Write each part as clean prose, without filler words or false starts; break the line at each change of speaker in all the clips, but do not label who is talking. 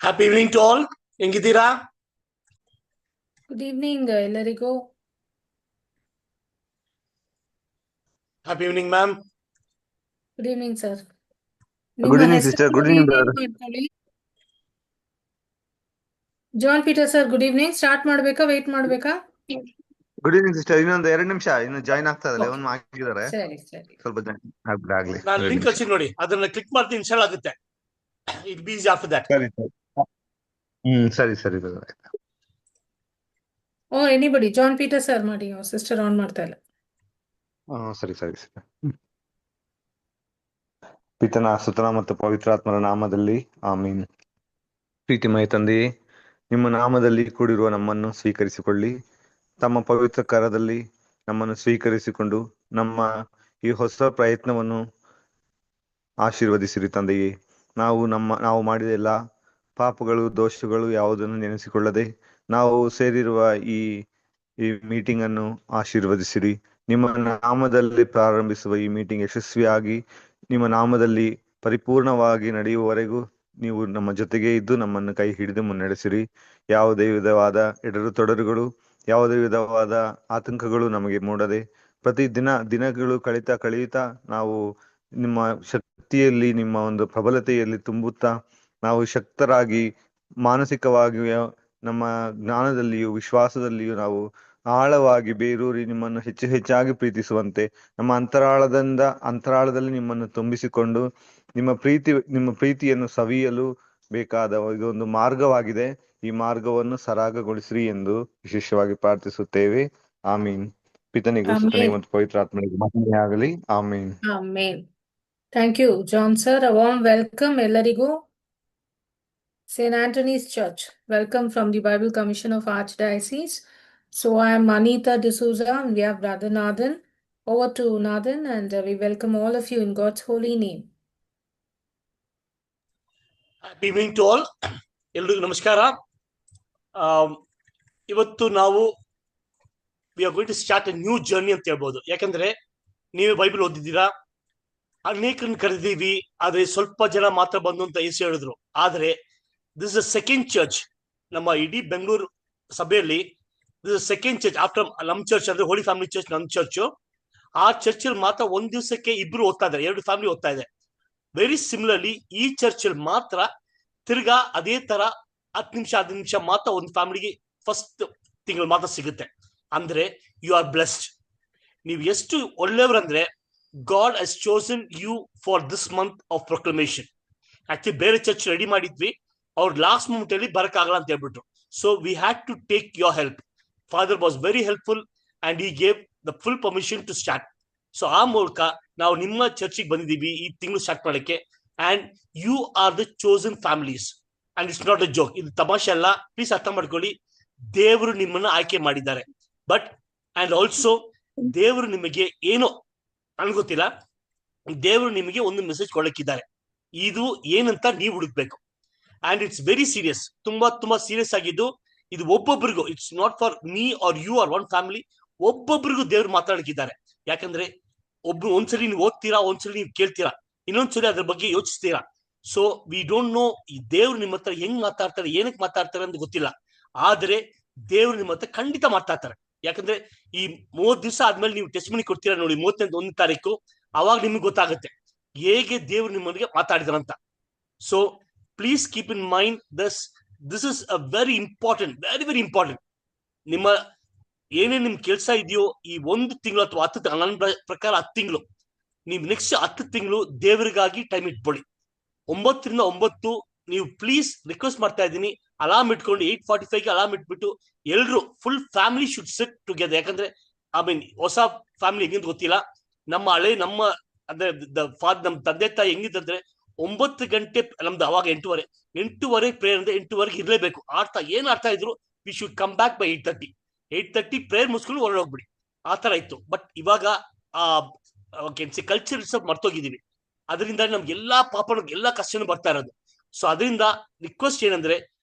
Happy evening to all. ಹೆಂಗಿದ್ದೀರಾ?
Good evening ಎಲ್ಲರಿಗೂ.
Happy evening ma'am.
Good evening sir.
Good
ನಿಮ್ಮ
evening sister.
ಹೆಸರು
good evening brother.
John Peter sir, good evening. Start ಮಾಡ್ಬೇಕಾ, wait ಮಾಡ್ಬೇಕಾ?
Good evening sister. ಇನ್ನೊಂದು 2 ನಿಮಿಷ ಇನ್ನು join ಆಗ್ತಾ ಇದ್ದಾರೆ.
Okay.
ಒಂದು ಆಗಿದ್ದಾರೆ,
ಸರಿ ಸರಿ.
ಸ್ವಲ್ಪ ಜಾಯ್ನ್ ಆಗ್ಲಿ.
ನಾನು
2
ಲಿಂಕ್
ನಿಮಿಷ.
ಕಳ್ಸಿ ನೋಡಿ, ಅದನ್ನ ಕ್ಲಿಕ್ ಮಾಡ್ತೀನಿ, ಇನ್ಸ್ಟಾಲ್ ಆಗುತ್ತೆ. It be easy after that.
ಸರಿ ಸರಿ. ಸರಿ ಸರಿ ಬ್ರದರ್.
ಓ ಎನಿಬಡಿ, ಜಾನ್ ಪೀಟರ್ ಸರ್ ಮಾಡಿ, ಸಿಸ್ಟರ್ ಆನ್ ಮಾಡ್ತಾ ಇಲ್ಲ.
ಸರಿ ಸರಿ ಸರಿ. ಪಿತನ ಸುತನ ಮತ್ತು ಪವಿತ್ರಾತ್ಮರ ನಾಮದಲ್ಲಿ ಆಮೀನ್. ಪ್ರೀತಿಮಯ ತಂದೆಯೇ, ನಿಮ್ಮ ನಾಮದಲ್ಲಿ ಕೂಡಿರುವ ನಮ್ಮನ್ನು ಸ್ವೀಕರಿಸಿಕೊಳ್ಳಿ. ತಮ್ಮ ಪವಿತ್ರ ಕರದಲ್ಲಿ ನಮ್ಮನ್ನು ಸ್ವೀಕರಿಸಿಕೊಂಡು ನಮ್ಮ ಈ ಹೊಸ ಪ್ರಯತ್ನವನ್ನು ಆಶೀರ್ವದಿಸಿರಿ ತಂದೆಯೇ. ನಾವು ಮಾಡಿದ ಎಲ್ಲ ಪಾಪಗಳು, ದೋಷಗಳು ಯಾವುದನ್ನು ನೆನೆಸಿಕೊಳ್ಳದೆ ನಾವು ಸೇರಿರುವ ಈ ಮೀಟಿಂಗ್ ಅನ್ನು ಆಶೀರ್ವದಿಸಿರಿ. ನಿಮ್ಮ ನಾಮದಲ್ಲಿ ಪ್ರಾರಂಭಿಸುವ ಈ ಮೀಟಿಂಗ್ ಯಶಸ್ವಿಯಾಗಿ ನಿಮ್ಮ ನಾಮದಲ್ಲಿ ಪರಿಪೂರ್ಣವಾಗಿ ನಡೆಯುವವರೆಗೂ ನೀವು ನಮ್ಮ ಜೊತೆಗೆ ಇದ್ದು ನಮ್ಮನ್ನು ಕೈ ಹಿಡಿದು ಮುನ್ನಡೆಸಿರಿ. ಯಾವುದೇ ವಿಧವಾದ ತೊಡರುಗಳು, ಯಾವುದೇ ವಿಧವಾದ ಆತಂಕಗಳು ನಮಗೆ ಮೂಡದೆ ಪ್ರತಿ ದಿನಗಳು ಕಳೀತಾ ನಾವು ನಿಮ್ಮ ಶಕ್ತಿಯಲ್ಲಿ, ನಿಮ್ಮ ಒಂದು ಪ್ರಬಲತೆಯಲ್ಲಿ ತುಂಬುತ್ತಾ ನಾವು ಶಕ್ತರಾಗಿ, ಮಾನಸಿಕವಾಗಿಯೂ ನಮ್ಮ ಜ್ಞಾನದಲ್ಲಿಯೂ ವಿಶ್ವಾಸದಲ್ಲಿಯೂ ನಾವು ಆಳವಾಗಿ ಬೇರೂರಿ ನಿಮ್ಮನ್ನು ಹೆಚ್ಚಾಗಿ ಪ್ರೀತಿಸುವಂತೆ ನಮ್ಮ ಅಂತರಾಳದಲ್ಲಿ ನಿಮ್ಮನ್ನು ತುಂಬಿಸಿಕೊಂಡು ನಿಮ್ಮ ಪ್ರೀತಿಯನ್ನು ಸವಿಯಲು ಬೇಕಾದ ಇದೊಂದು ಮಾರ್ಗವಾಗಿದೆ. ಈ ಮಾರ್ಗವನ್ನು ಸರಾಗಗೊಳಿಸ್ರಿ ಎಂದು ವಿಶೇಷವಾಗಿ ಪ್ರಾರ್ಥಿಸುತ್ತೇವೆ. ಆಮೀನ್. ಪಿತನಿಗೂ ಸುತನಿಗೂ ಮತ್ತು ಪವಿತ್ರಾತ್ಮನಿಗೂ ಮಹಿಮೆ ಆಗಲಿ. ಆಮೀನ್.
Amen. Thank you John sir. A warm welcome ಎಲ್ಲರಿಗೂ. St. Anthony's Church. Welcome from the Bible Commission of Archdiocese. So I am Manita D'Souza and we have Brother Nathan. Over to Nathan, and we welcome all of you in God's holy name.
Happy evening to all. ಎಲ್ರಿಗೂ ನಮಸ್ಕಾರ. ಇವತ್ತು ನಾವು we are going to start a new journey ಅಂತ ಹೇಳ್ಬೋದು. ಯಾಕಂದ್ರೆ ನೀವೇ Bible ಓದಿದ್ದೀರಾ, ಅನೇಕರನ್ನ ಕರೆದಿದ್ದೀವಿ, ಆದ್ರೆ ಸ್ವಲ್ಪ ಜನ ಮಾತ್ರ ಬಂದು ಅಂತ ಯೇಸು ಹೇಳಿದ್ರು. ಆದ್ರೆ ದಿಸ್ ಇಸ್ ಸೆಕೆಂಡ್ ಚರ್ಚ್ ನಮ್ಮ ಇಡೀ ಬೆಂಗಳೂರು ಸಭೆಯಲ್ಲಿ. ದಿಸ್ ಸೆಕೆಂಡ್ ಚರ್ಚ್ ಆಫ್ಟರ್ ನಮ್ಮ ಚರ್ಚ್ ಅಂದ್ರೆ ಹೋಲಿ ಫ್ಯಾಮಿಲಿ ಚರ್ಚ್, ನಮ್ಮ ಚರ್ಚ್. ಆ ಚರ್ಚಲ್ಲಿ ಮಾತ್ರ ಒಂದ್ ದಿವಸಕ್ಕೆ ಇಬ್ರು ಓದ್ತಾ ಇದ್ದಾರೆ, 2 ಫ್ಯಾಮಿಲಿ ಓದ್ತಾ ಇದೆ. ವೆರಿ ಸಿಮಿಲರ್ಲಿ ಈ ಚರ್ಚಲ್ಲಿ ಮಾತ್ರ ತಿರ್ಗಾ ಅದೇ ತರ 10 ನಿಮಿಷ 15 ನಿಮಿಷ ಮಾತ್ರ ಒಂದು ಫ್ಯಾಮಿಲಿಗೆ ಫಸ್ಟ್ ತಿಂಗಳು ಮಾತ್ರ ಸಿಗುತ್ತೆ. ಅಂದ್ರೆ ಯು ಆರ್ ಬ್ಲೆಸ್ಡ್. ನೀವು ಎಷ್ಟು ಒಳ್ಳೆಯವ್ರಂದ್ರೆ God has chosen you for this month of proclamation. Actually ಬೇರೆ ಚರ್ಚ್ ರೆಡಿ ಮಾಡಿದ್ವಿ, ಅವ್ರು ಲಾಸ್ಟ್ ಮೂಮೆಂಟ್ ಅಲ್ಲಿ ಬರಕ್ಕಾಗಲ್ಲ ಅಂತ ಹೇಳ್ಬಿಟ್ರು. So we had to take your help. Father was very helpful and he gave the full permission to start. So ಆ ಮೂಲಕ ನಾವು ನಿಮ್ಮ ಚರ್ಚಿಗೆ ಬಂದಿದ್ದೀವಿ ಈ ತಿಂಗಳು ಸ್ಟಾರ್ಟ್ ಮಾಡಕ್ಕೆ. And you are the chosen families and it's not a joke. ಇದು ತಮಾಷೆ ಅಲ್ಲ, ಪ್ಲೀಸ್ ಅರ್ಥ ಮಾಡ್ಕೊಳ್ಳಿ. ದೇವರು ನಿಮ್ಮನ್ನ ಆಯ್ಕೆ ಮಾಡಿದ್ದಾರೆ. ಬಟ್ ಅಂಡ್ ಆಲ್ಸೋ ದೇವರು ನಿಮಗೆ ಏನೋ ಅನ್ಗೊತ್ತಿಲ್ಲ, ದೇವರು ನಿಮಗೆ ಒಂದು ಮೆಸೇಜ್ ಕೊಡಕ್ಕಿದ್ದಾರೆ. ಇದು ಏನಂತ ನೀವು ಹುಡುಕ್ಬೇಕು. ಅಂಡ್ ಇಟ್ಸ್ ವೆರಿ ಸೀರಿಯಸ್, ತುಂಬಾ ಸೀರಿಯಸ್ ಆಗಿದ್ದು. ಇದು ಒಬ್ಬೊಬ್ರಿಗೂ, it's not for me or you or one family. ಒಬ್ಬೊಬ್ರಿಗೂ ದೇವ್ರು ಮಾತಾಡಕ್ಕಿದ್ದಾರೆ. ಯಾಕಂದ್ರೆ ಒಂದ್ಸಲಿ ನೀವು ಓದ್ತೀರಾ, ಒಂದ್ಸಲಿ ನೀವು ಕೇಳ್ತೀರಾ, ಇನ್ನೊಂದ್ಸಲಿ ಅದ್ರ ಬಗ್ಗೆ ಯೋಚಿಸ್ತೀರಾ. ಸೊ ವಿ ಡೋಂಟ್ ನೋ ಈ ದೇವ್ರು ನಿಮ್ಮ ಹತ್ರ ಹೆಂಗ್ ಮಾತಾಡ್ತಾರೆ, ಏನಕ್ಕೆ ಮಾತಾಡ್ತಾರೆ ಅಂತ ಗೊತ್ತಿಲ್ಲ. ಆದ್ರೆ ದೇವ್ರು ನಿಮ್ಮ ಹತ್ರ ಖಂಡಿತ ಮಾತಾಡ್ತಾರೆ. ಯಾಕಂದ್ರೆ ಈ 30 ದಿವಸ ಆದ್ಮೇಲೆ ನೀವು ಟೆಸ್ಟ್ ಮನಿ ಕೊಡ್ತೀರಾ ನೋಡಿ, 31 ತಾರೀಕು, ಅವಾಗ ನಿಮ್ಗೆ ಗೊತ್ತಾಗುತ್ತೆ ಹೇಗೆ ದೇವ್ರು ನಿಮ್ಮೊಂದಿಗೆ ಮಾತಾಡಿದಾರಂತ. So please keep in mind this is a very important, very important. ನಿಮ್ಮ ಏನೇನ್ ನಿಮ್ ಕೆಲಸ ಇದೆಯೋ ಈ 1 ತಿಂಗಳು ಅಥವಾ 10, ನನ್ನ ಪ್ರಕಾರ 10 ತಿಂಗಳು, ನೀವು ನೆಕ್ಸ್ಟ್ 10 ತಿಂಗಳು ದೇವರಿಗಾಗಿ ಟೈಮ್ ಇಟ್ಕೊಳ್ಳಿ. 9 ರಿಂದ 9 ನೀವು ಪ್ಲೀಸ್ ರಿಕ್ವೆಸ್ಟ್ ಮಾಡ್ತಾ ಇದ್ದೀನಿ, ಅಲಾರ್ಮ್ ಇಟ್ಕೊಂಡು 8:45ಗೆ ಅಲಾರ್ಮ್ ಇಟ್ಬಿಟ್ಟು ಎಲ್ರು full family should sit together. ಯಾಕಂದ್ರೆ ಹೊಸ ಫ್ಯಾಮಿಲಿ ಹೆಂಗಿಂದ ಗೊತ್ತಿಲ್ಲ. ನಮ್ಮ ಅಂದ್ರೆ ನಮ್ಮ ತಂದೆ ತಾಯಿ ಹೆಂಗಿದ್ರೆ 9 ಗಂಟೆ ನಮ್ದು, ಅವಾಗ 8:15 ಪ್ರೇಯರ್ ಅಂದ್ರೆ 8:15 ಇರ್ಲೇಬೇಕು. ಏನ್ ಆಡ್ತಾ ಇದ್ರು, we should come back by 8:30 prayer ಮುಗಿಸ್ಕೊಂಡು ಹೊರಡೋಗ್ಬಿಡಿ, ಆ ತರ ಇತ್ತು. ಬಟ್ ಇವಾಗ ಕಲ್ಚರ್ ಸ್ವಲ್ಪ ಮರ್ತೋಗಿದೀವಿ. ಅದರಿಂದ ನಮ್ಗೆ ಎಲ್ಲಾ ಎಲ್ಲಾ ಕಷ್ಟನೂ ಬರ್ತಾ ಇರೋದು. ಸೊ ಅದರಿಂದ ರಿಕ್ವೆಸ್ಟ್ ಏನಂದ್ರೆ,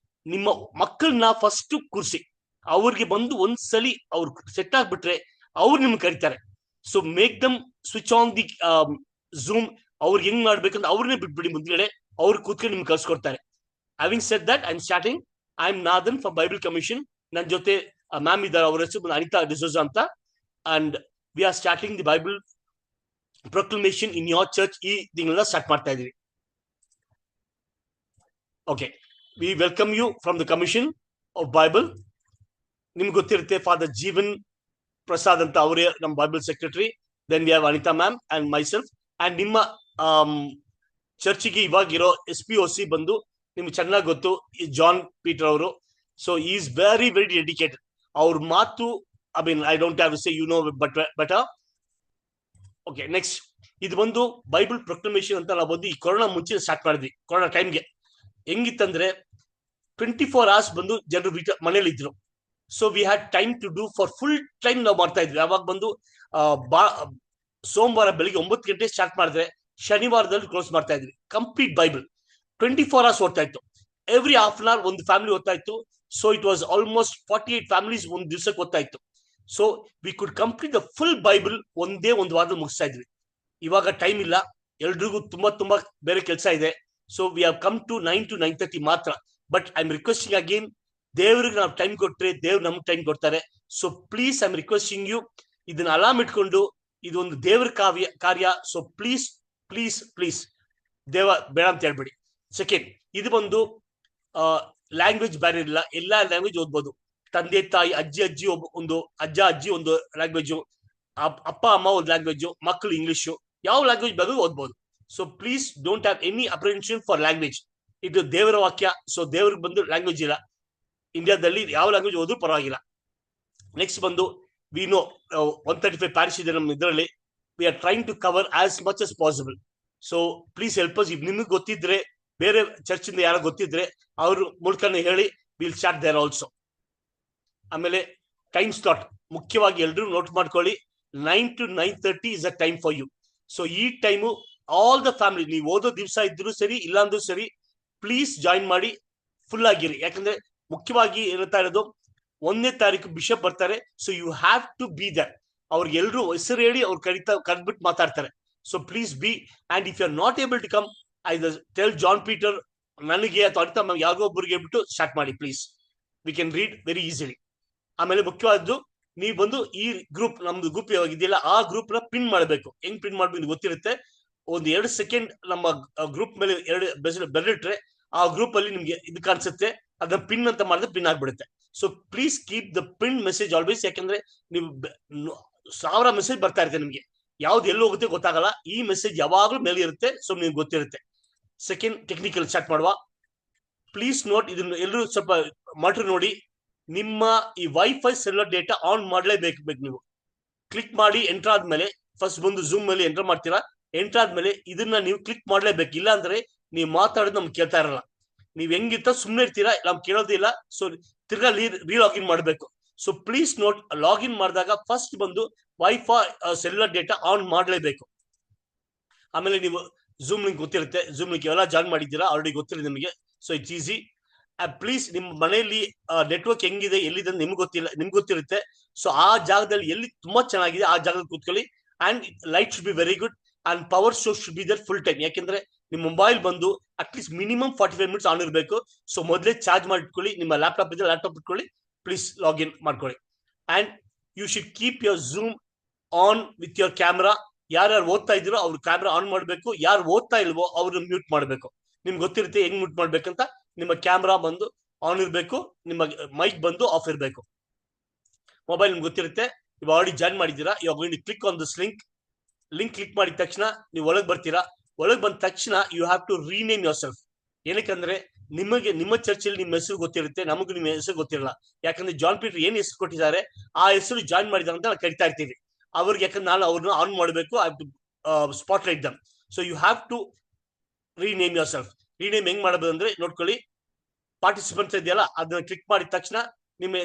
ನಿಮ್ಮ ಮಕ್ಕಳನ್ನ ಫಸ್ಟ್ ಕೂರಿಸಿ, ಅವ್ರಿಗೆ ಬಂದು ಒಂದ್ಸಲಿ ಅವ್ರು ಸೆಟ್ ಆಗ್ಬಿಟ್ರೆ ಅವ್ರು ನಿಮ್ಗೆ ಕರೀತಾರೆ. So make them switch on the zoom. ಅವ್ರಿಗೆ ಹೆಂಗ್ ಮಾಡ್ಬೇಕಂದ್ರೆ ಅವ್ರನ್ನೇ ಬಿಟ್ಬಿಡಿ ಮುಂದ್ಗಡೆ, ಅವ್ರು ಕೂತ್ಕೊಂಡು ನಿಮ್ಗೆ ಕಳ್ಸಿಕೊಡ್ತಾರೆ. Having said that, I'm starting. I'm Nathan from Bible Commission. ನನ್ನ ಜೊತೆ ಮ್ಯಾಮ್ ಇದ್ದಾರೆ, ಅವರ ಹೆಸರು ಅನಿತಾ ಡಿಸೋಜಾ ಅಂತ. And we are starting the Bible proclamation in your church. ಈ ತಿಂಗಳನ್ನ ಸ್ಟಾರ್ಟ್ ಮಾಡ್ತಾ ಇದೀವಿ. Okay, we welcome you from the Commission of Bible. ನಿಮ್ಗೆ ಗೊತ್ತಿರುತ್ತೆ ಫಾದರ್ ಜೀವನ್ ಪ್ರಸಾದ್ ಅಂತ ಅವರೇ ನಮ್ಮ Bible secretary. Then we have Anita ma'am and myself. And ನಿಮ್ಮ ಚರ್ಚಿಗೆ ಇವಾಗಿರೋ SPOC ಬಂದು ನಿಮ್ಗೆ ಚೆನ್ನಾಗಿ ಗೊತ್ತು, ಜಾನ್ ಪೀಟರ್ ಅವರು. So is very very dedicated. ಅವ್ರ ಮಾತು, I mean I don't have to say, you know better. Okay, next ಇದು ಬಂದು ಬೈಬಲ್ ಪ್ರೊಕ್ಲಮೇಷನ್ ಅಂತ ನಾವು ಬಂದು ಈ ಕೊರೋನಾ ಮುಂಚೆ ಸ್ಟಾರ್ಟ್ ಮಾಡಿದ್ವಿ. ಕೊರೋನಾ ಟೈಮ್ಗೆ ಹೆಂಗಿತ್ತಂದ್ರೆ 24 hours ಬಂದು ಜನರು ಮನೇಲಿ ಇದ್ರು. So we had time to do for full time ನಾವು ಮಾಡ್ತಾ ಇದ್ವಿ. ಅವಾಗ ಬಂದು ಸೋಮವಾರ ಬೆಳಿಗ್ಗೆ 9 ಗಂಟೆ ಸ್ಟಾರ್ಟ್ ಮಾಡಿದ್ರೆ ಶನಿವಾರದಲ್ಲಿ ಕ್ಲೋಸ್ ಮಾಡ್ತಾ ಇದ್ವಿ. ಕಂಪ್ಲೀಟ್ ಬೈಬಲ್ 24 hours ಓದ್ತಾ ಇತ್ತು. ಎವ್ರಿ ಹಾಫ್ ಅನ್ ಅವರ್ ಒಂದು ಫ್ಯಾಮಿಲಿ ಓದ್ತಾ ಇತ್ತು. So it was almost 48 families ಒಂದು ದಿವಸಕ್ಕೆ ಓದ್ತಾ ಇತ್ತು. So we could complete the full Bible ಒಂದೇ ಒಂದು ವಾರದಲ್ಲಿ ಮುಗಿಸ್ತಾ ಇದ್ವಿ. ಇವಾಗ ಟೈಮ್ ಇಲ್ಲ, ಎಲ್ರಿಗೂ ತುಂಬಾ ಬೇರೆ ಕೆಲಸ ಇದೆ. So we have come to 9 to 9:30 ಮಾತ್ರ. But I am requesting again, ದೇವ್ರಿಗೆ ನಾವು ಟೈಮ್ ಕೊಟ್ರೆ ದೇವ್ರು ನಮ್ಗೆ ಟೈಮ್ ಕೊಡ್ತಾರೆ. So please I am requesting you, ಇದನ್ನ ಅಲಾರ್ಮ್ ಇಟ್ಕೊಂಡು, ಇದೊಂದು ದೇವ್ರ ಕಾರ್ಯ. ಸೊ ಪ್ಲೀಸ್ ಪ್ಲೀಸ್ ಪ್ಲೀಸ್ ದೇವ ಬೇಡ ಅಂತ ಹೇಳ್ಬೇಡಿ. ಸೆಕೆಂಡ್, ಇದು ಬಂದು ಲ್ಯಾಂಗ್ವೇಜ್ ಬ್ಯಾರಿಯರ್ ಇಲ್ಲ, ಎಲ್ಲಾ ಲ್ಯಾಂಗ್ವೇಜ್ ಓದ್ಬೋದು. ತಂದೆ ತಾಯಿ, ಅಜ್ಜಿ ಒಂದು ಅಜ್ಜ ಅಜ್ಜಿ ಒಂದು ಲ್ಯಾಂಗ್ವೇಜು, ಅಪ್ಪ ಅಮ್ಮ ಒಂದು ಲ್ಯಾಂಗ್ವೇಜು, ಮಕ್ಕಳು ಇಂಗ್ಲಿಷು, ಯಾವ ಲ್ಯಾಂಗ್ವೇಜ್ ಬೇಕಾದ್ರೂ ಓದ್ಬೋದು. So please don't have any apprehension for language. ಇದು ದೇವರ ವಾಕ್ಯ. ಸೊ ದೇವ್ರಿಗೆ ಬಂದು ಲ್ಯಾಂಗ್ವೇಜ್ ಇಲ್ಲ. ಇಂಡಿಯಾದಲ್ಲಿ ಯಾವ ಲ್ಯಾಂಗ್ವೇಜ್ ಓದ್ರೂ ಪರವಾಗಿಲ್ಲ. ನೆಕ್ಸ್ಟ್ ಬಂದು ವಿ ನೋ 135 ಪ್ಯಾರಿಶ್ ಇದೆ ನಮ್ಮ ಇದರಲ್ಲಿ. We are trying to cover as much as possible. So please help us. ನಿಮಗೆ ಗೊತ್ತಿದ್ರೆ, ಬೇರೆ ಚರ್ಚಿಂದ ಯಾರೋ ಗೊತ್ತಿದ್ರೆ ಅವ್ರ ಮೂಲಕನೇ ಹೇಳಿ. Will start there also. ಆಮೇಲೆ ಟೈಮ್ ಸ್ಲಾಟ್ ಮುಖ್ಯವಾಗಿ ಎಲ್ರೂ ನೋಟ್ ಮಾಡ್ಕೊಳ್ಳಿ. 9 to 9:30 is a time for you. So ಈ ಟೈಮು ಆಲ್ ದ ಫ್ಯಾಮಿಲಿ, ನೀವು ಓದೋ ದಿವಸ ಇದ್ರು ಸರಿ, ಇಲ್ಲಾಂದ್ರೂ ಸರಿ, ಪ್ಲೀಸ್ ಜಾಯಿನ್ ಮಾಡಿ, ಫುಲ್ ಆಗಿರಿ. ಯಾಕಂದ್ರೆ ಮುಖ್ಯವಾಗಿ ಇರುತ್ತಾ ಇರೋದು 1ನೇ ತಾರೀಕು ಬಿಷಪ್ ಬರ್ತಾರೆ. So you have to be there. ಅವ್ರಿಗೆ ಎಲ್ರು ಹೆಸರು ಹೇಳಿ ಅವ್ರು ಕರೆದ್ಬಿಟ್ಟು ಮಾತಾಡ್ತಾರೆ. So please be. And if you are not able to come, I tell John Peter, ನನಗೆ ಅಥವಾ ಅನಿತಾ ಮ್ಯಾಮ್ ಯಾರಿಗೋ ಒಬ್ಬರಿಗೆ ಹೇಳ್ಬಿಟ್ಟು ಸ್ಟಾರ್ಟ್ ಮಾಡಿ please. We can read very easily. ಆಮೇಲೆ ಮುಖ್ಯವಾದ್ದು, ನೀವು ಬಂದು ಈ ಗ್ರೂಪ್, ನಮ್ದು ಗ್ರೂಪ್ ಯಾವಾಗ ಇದೆಯಲ್ಲ, ಆ ಗ್ರೂಪ್ ನ ಪಿನ್ ಮಾಡಬೇಕು. ಹೆಂಗ್ ಪಿನ್ ಮಾಡ್ಬೇಕು ಗೊತ್ತಿರುತ್ತೆ. ಒಂದು 2 ಸೆಕೆಂಡ್ ನಮ್ಮ ಗ್ರೂಪ್ ಮೇಲೆ 2 ಬೆರಳಿಟ್ರೆ ಆ ಗ್ರೂಪ್ ಅಲ್ಲಿ ನಿಮ್ಗೆ ಇದು ಕಾಣಿಸುತ್ತೆ. ಅದನ್ನ ಪಿನ್ ಅಂತ ಮಾಡಿದ್ರೆ ಪಿನ್ ಆಗ್ಬಿಡುತ್ತೆ. So please keep the pin message always. ಯಾಕಂದ್ರೆ ನೀವು 1000 ಮೆಸೇಜ್ ಬರ್ತಾ ಇರುತ್ತೆ, ನಿಮ್ಗೆ ಯಾವ್ದು ಎಲ್ಲಿ ಹೋಗುತ್ತೆ ಗೊತ್ತಾಗಲ್ಲ. ಈ ಮೆಸೇಜ್ ಯಾವಾಗ್ಲೂ ಮೇಲೆ ಇರುತ್ತೆ. ಸೊ ನಿಮ್ಗೆ ಗೊತ್ತಿರುತ್ತೆ. ಸೆಕೆಂಡ್, ಟೆಕ್ನಿಕಲ್ ಸ್ಟಾರ್ಟ್ ಮಾಡುವ. ಪ್ಲೀಸ್ ನೋಟ್, ಇದನ್ನ ಎಲ್ಲರೂ ಸ್ವಲ್ಪ ಮಾನಿಟರ್ ನೋಡಿ. ನಿಮ್ಮ ಈ ವೈಫೈ ಸೆಲ್ಯುಲರ್ ಡೇಟಾ ಆನ್ ಮಾಡಲೇಬೇಕು. ನೀವು ಕ್ಲಿಕ್ ಮಾಡಿ ಎಂಟರ್ ಆದ್ಮೇಲೆ, ಫಸ್ಟ್ ಬಂದು ಝೂಮ್ ಮೇಲೆ ಎಂಟರ್ ಮಾಡ್ತೀರಾ. ಎಂಟರ್ ಆದ್ಮೇಲೆ ಇದನ್ನ ನೀವು ಕ್ಲಿಕ್ ಮಾಡ್ಲೇಬೇಕು. ಇಲ್ಲ ಅಂದ್ರೆ ನೀವು ಮಾತಾಡೋದು ನಮ್ಗೆ ಕೇಳ್ತಾ ಇರಲ್ಲ. ನೀವ್ ಹೆಂಗಿರ್ತ ಸುಮ್ಮನೆ ಇರ್ತೀರಾ, ನಮ್ಗೆ ಕೇಳೋದಿಲ್ಲ. ಸೊ ತಿರ್ಗಾ ರೀಲಾಗಿನ್ ಮಾಡಬೇಕು. ಸೊ ಪ್ಲೀಸ್ ನೋಟ್, ಲಾಗಿನ್ ಮಾಡಿದಾಗ ಫಸ್ಟ್ ಬಂದು ವೈಫೈ ಸೆಲ್ಯುಲರ್ ಡೇಟಾ ಆನ್ ಮಾಡಲೇಬೇಕು. ಆಮೇಲೆ ನೀವು ಝೂಮ್ ಲಿಂಕ್ ಗೊತ್ತಿರುತ್ತೆ. ಝೂಮ್ ಲಿಂಕ್ ಎಲ್ಲ ಜಾಯಿನ್ ಮಾಡಿದ್ದೀರಾ, ಆಲ್ರೆಡಿ ಗೊತ್ತಿರುತ್ತೆ ನಿಮಗೆ. So it's easy. ಪ್ಲೀಸ್ ನಿಮ್ಮ ಮನೆಯಲ್ಲಿ ನೆಟ್ವರ್ಕ್ ಹೆಂಗಿದೆ, ಎಲ್ಲಿದೆ ನಿಮ್ಗೆ ಗೊತ್ತಿರುತ್ತೆ. ಸೊ ಆ ಜಾಗದಲ್ಲಿ ಎಲ್ಲಿ ತುಂಬಾ ಚೆನ್ನಾಗಿದೆ ಆ ಜಾಗದಲ್ಲಿ ಕೂತ್ಕೊಳ್ಳಿ. And light should be very good and power source should be there full time. ಯಾಕೆಂದ್ರೆ ನಿಮ್ಮ ಮೊಬೈಲ್ ಬಂದು ಅಟ್ಲೀಸ್ಟ್ ಮಿನಿಮಮ್ 45 minutes ಆನ್ ಇರಬೇಕು. ಸೊ ಮೊದಲೇ ಚಾರ್ಜ್ ಮಾಡಿ ಇಟ್ಕೊಳ್ಳಿ. ನಿಮ್ಮ ಲ್ಯಾಪ್ಟಾಪ್ ಇದ್ರೆ ಲ್ಯಾಪ್ಟಾಪ್ ಇಟ್ಕೊಳ್ಳಿ. ಪ್ಲೀಸ್ ಲಾಗಿನ್ ಮಾಡ್ಕೊಳ್ಳಿ. And you should keep your Zoom on with your camera. ಯಾರ್ಯಾರು ಓದ್ತಾ ಇದ್ದೀರೋ ಅವ್ರ ಕ್ಯಾಮ್ರಾ ಆನ್ ಮಾಡಬೇಕು. ಯಾರು ಓದ್ತಾ ಇಲ್ವೋ ಅವ್ರನ್ನ ಮ್ಯೂಟ್ ಮಾಡಬೇಕು. ನಿಮ್ಗೆ ಗೊತ್ತಿರುತ್ತೆ ಹೆಂಗ್ ಮ್ಯೂಟ್ ಮಾಡ್ಬೇಕಂತ. ನಿಮ್ಮ ಕ್ಯಾಮ್ರಾ ಬಂದು ಆನ್ ಇರಬೇಕು, ನಿಮ್ಮ ಮೈಕ್ ಬಂದು ಆಫ್ ಇರಬೇಕು. ಮೊಬೈಲ್ ನಿಮ್ಗೆ ಗೊತ್ತಿರುತ್ತೆ. ನೀವು ಆಲ್ರೆಡಿ ಜಾಯಿನ್ ಮಾಡಿದ್ದೀರಾ. ಇವಾಗ click on this link click ಮಾಡಿದ ತಕ್ಷಣ ನೀವು ಒಳಗೆ ಬರ್ತೀರಾ. ಒಳಗೆ ಬಂದ ತಕ್ಷಣ you have to rename yourself. ಏನಕ್ಕಂದ್ರೆ ನಿಮಗೆ ನಿಮ್ಮ ಚರ್ಚಲ್ಲಿ ನಿಮ್ಮ ಹೆಸರು ಗೊತ್ತಿರುತ್ತೆ, ನಮಗೂ ನಿಮ್ಮ ಹೆಸರು ಗೊತ್ತಿರಲ್ಲ. ಯಾಕಂದ್ರೆ ಜಾನ್ ಪೀಟರ್ ಏನ್ ಹೆಸರು ಕೊಟ್ಟಿದ್ದಾರೆ ಆ ಹೆಸರು ಜಾಯಿನ್ ಮಾಡಿದಾರೆ ಅಂತ ನಾವು ಕರಿತಾ ಇರ್ತೀವಿ ಅವ್ರಿಗೆ. ಯಾಕಂದ್ರೆ ನಾನು ಅವ್ರನ್ನ ಆನ್ ಮಾಡಬೇಕು. I have to spotlight them. So you have to rename yourself. Rename ಹೆಂಗ್ ಮಾಡಬಹುದು ಅಂದ್ರೆ ನೋಡ್ಕೊಳ್ಳಿ. ಪಾರ್ಟಿಸಿಪೆಂಟ್ಸ್ ಇದೆಯಲ್ಲ, ಅದನ್ನ ಕ್ಲಿಕ್ ಮಾಡಿದ ತಕ್ಷಣ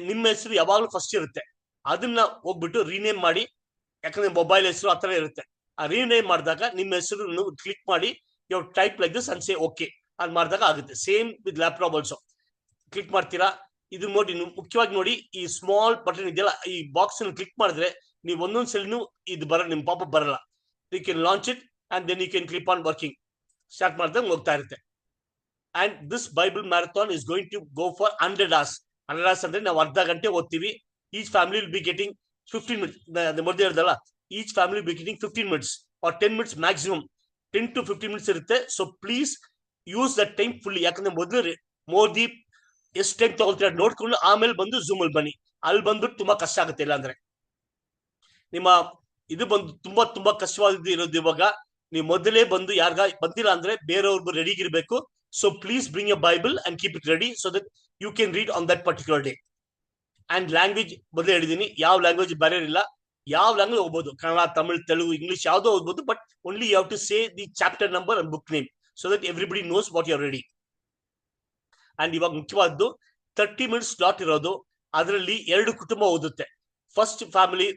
ನಿಮ್ಮ ಹೆಸರು ಯಾವಾಗ್ಲೂ ಫಸ್ಟ್ ಇರುತ್ತೆ. ಅದನ್ನ ಹೋಗ್ಬಿಟ್ಟು ರೀನೇಮ್ ಮಾಡಿ. ಯಾಕಂದ್ರೆ ಮೊಬೈಲ್ ಹೆಸರು ಆ ತರ ಇರುತ್ತೆ. ಆ ರೀನೇಮ್ ಮಾಡಿದಾಗ ನಿಮ್ಮ ಹೆಸರು ಕ್ಲಿಕ್ ಮಾಡಿ you type like this and say okay. ಅದು ಮಾಡಿದಾಗ ಆಗುತ್ತೆ. Same with laptop also. Click ಮಾಡ್ತೀರಾ. ಇದು ನೋಡಿ, ಮುಖ್ಯವಾಗಿ ನೋಡಿ, ಈ ಸ್ಮಾಲ್ ಬಟನ್ ಇದೆಯಲ್ಲ, ಈ ಬಾಕ್ಸ್ ಅನ್ನು ಕ್ಲಿಕ್ ಮಾಡಿದ್ರೆ ನೀವು ಒಂದೊಂದ್ಸಲಿನೂ ಇದು ನಿಮ್ ಪಾಪಪ್ ಬರಲ್ಲ. You can launch it and then you can click on working. Start ಮಾಡಿದಾಗ ಹೋಗ್ತಾ ಇರುತ್ತೆ. And this Bible marathon is going to go for 100 hours. 100 hours ಅಂದ್ರೆ ನಾವು ಅರ್ಧ ಗಂಟೆ ಓದ್ತೀವಿ. Each family will be getting 15 minutes. ಮೊದಲೇ ಹೇಳ್ದಲ್ಲ, each family will be getting 15 minutes or 10 minutes maximum. 10 to 15 minutes ಇರುತ್ತೆ. So please use that time fully. ಯಾಕಂದ್ರೆ ಮೊದಲು ಮೋದಿ ಎಷ್ಟು ಟೈಮ್ ತಗೊಳ್ತೀರ ನೋಡ್ಕೊಂಡು ಆಮೇಲೆ ಬಂದು ಝೂಮ್ ಅಲ್ಲಿ ಬನ್ನಿ. ಅಲ್ಲಿ ಬಂದ್ಬಿಟ್ಟು ತುಂಬಾ ಕಷ್ಟ ಆಗುತ್ತೆ. ಇಲ್ಲ ಅಂದ್ರೆ ನಿಮ್ಮ ಇದು ಬಂದು ತುಂಬಾ ತುಂಬಾ ಕಷ್ಟವಾದ ಇರೋದು. ಇವಾಗ ನೀವು ಮೊದಲೇ ಬಂದು ಯಾರಿಗ ಬಂದಿಲ್ಲ ಅಂದ್ರೆ ಬೇರೆಯವ್ರಿಗೂ ರೆಡಿ ಇರಬೇಕು. So please bring your Bible and keep it ready so that you can read on that particular day. And language ಮೊದಲೇ ಹೇಳಿದೀನಿ, ಯಾವ ಲ್ಯಾಂಗ್ವೇಜ್ ಬ್ಯಾರಿಯರ್ ಇಲ್ಲ. ಯಾವ ಲ್ಯಾಂಗ್ವೇಜ್ ಹೋಗ್ಬೋದು, ಕನ್ನಡ, ತಮಿಳ್, ತೆಲುಗು, ಇಂಗ್ಲಿಷ್ ಯಾವ್ದೋ ಹೋಗ್ಬೋದು. But only you have to say the chapter number and book name so that everybody knows what you are ready. And ಇವಾಗ ಮುಖ್ಯವಾದ್ದು 30 ಮಿನಿಟ್ಸ್ ಸ್ಲಾಟ್ ಇರೋದು. ಅದರಲ್ಲಿ 2 ಕುಟುಂಬ ಓದುತ್ತೆ. ಫಸ್ಟ್ ಫ್ಯಾಮಿಲಿ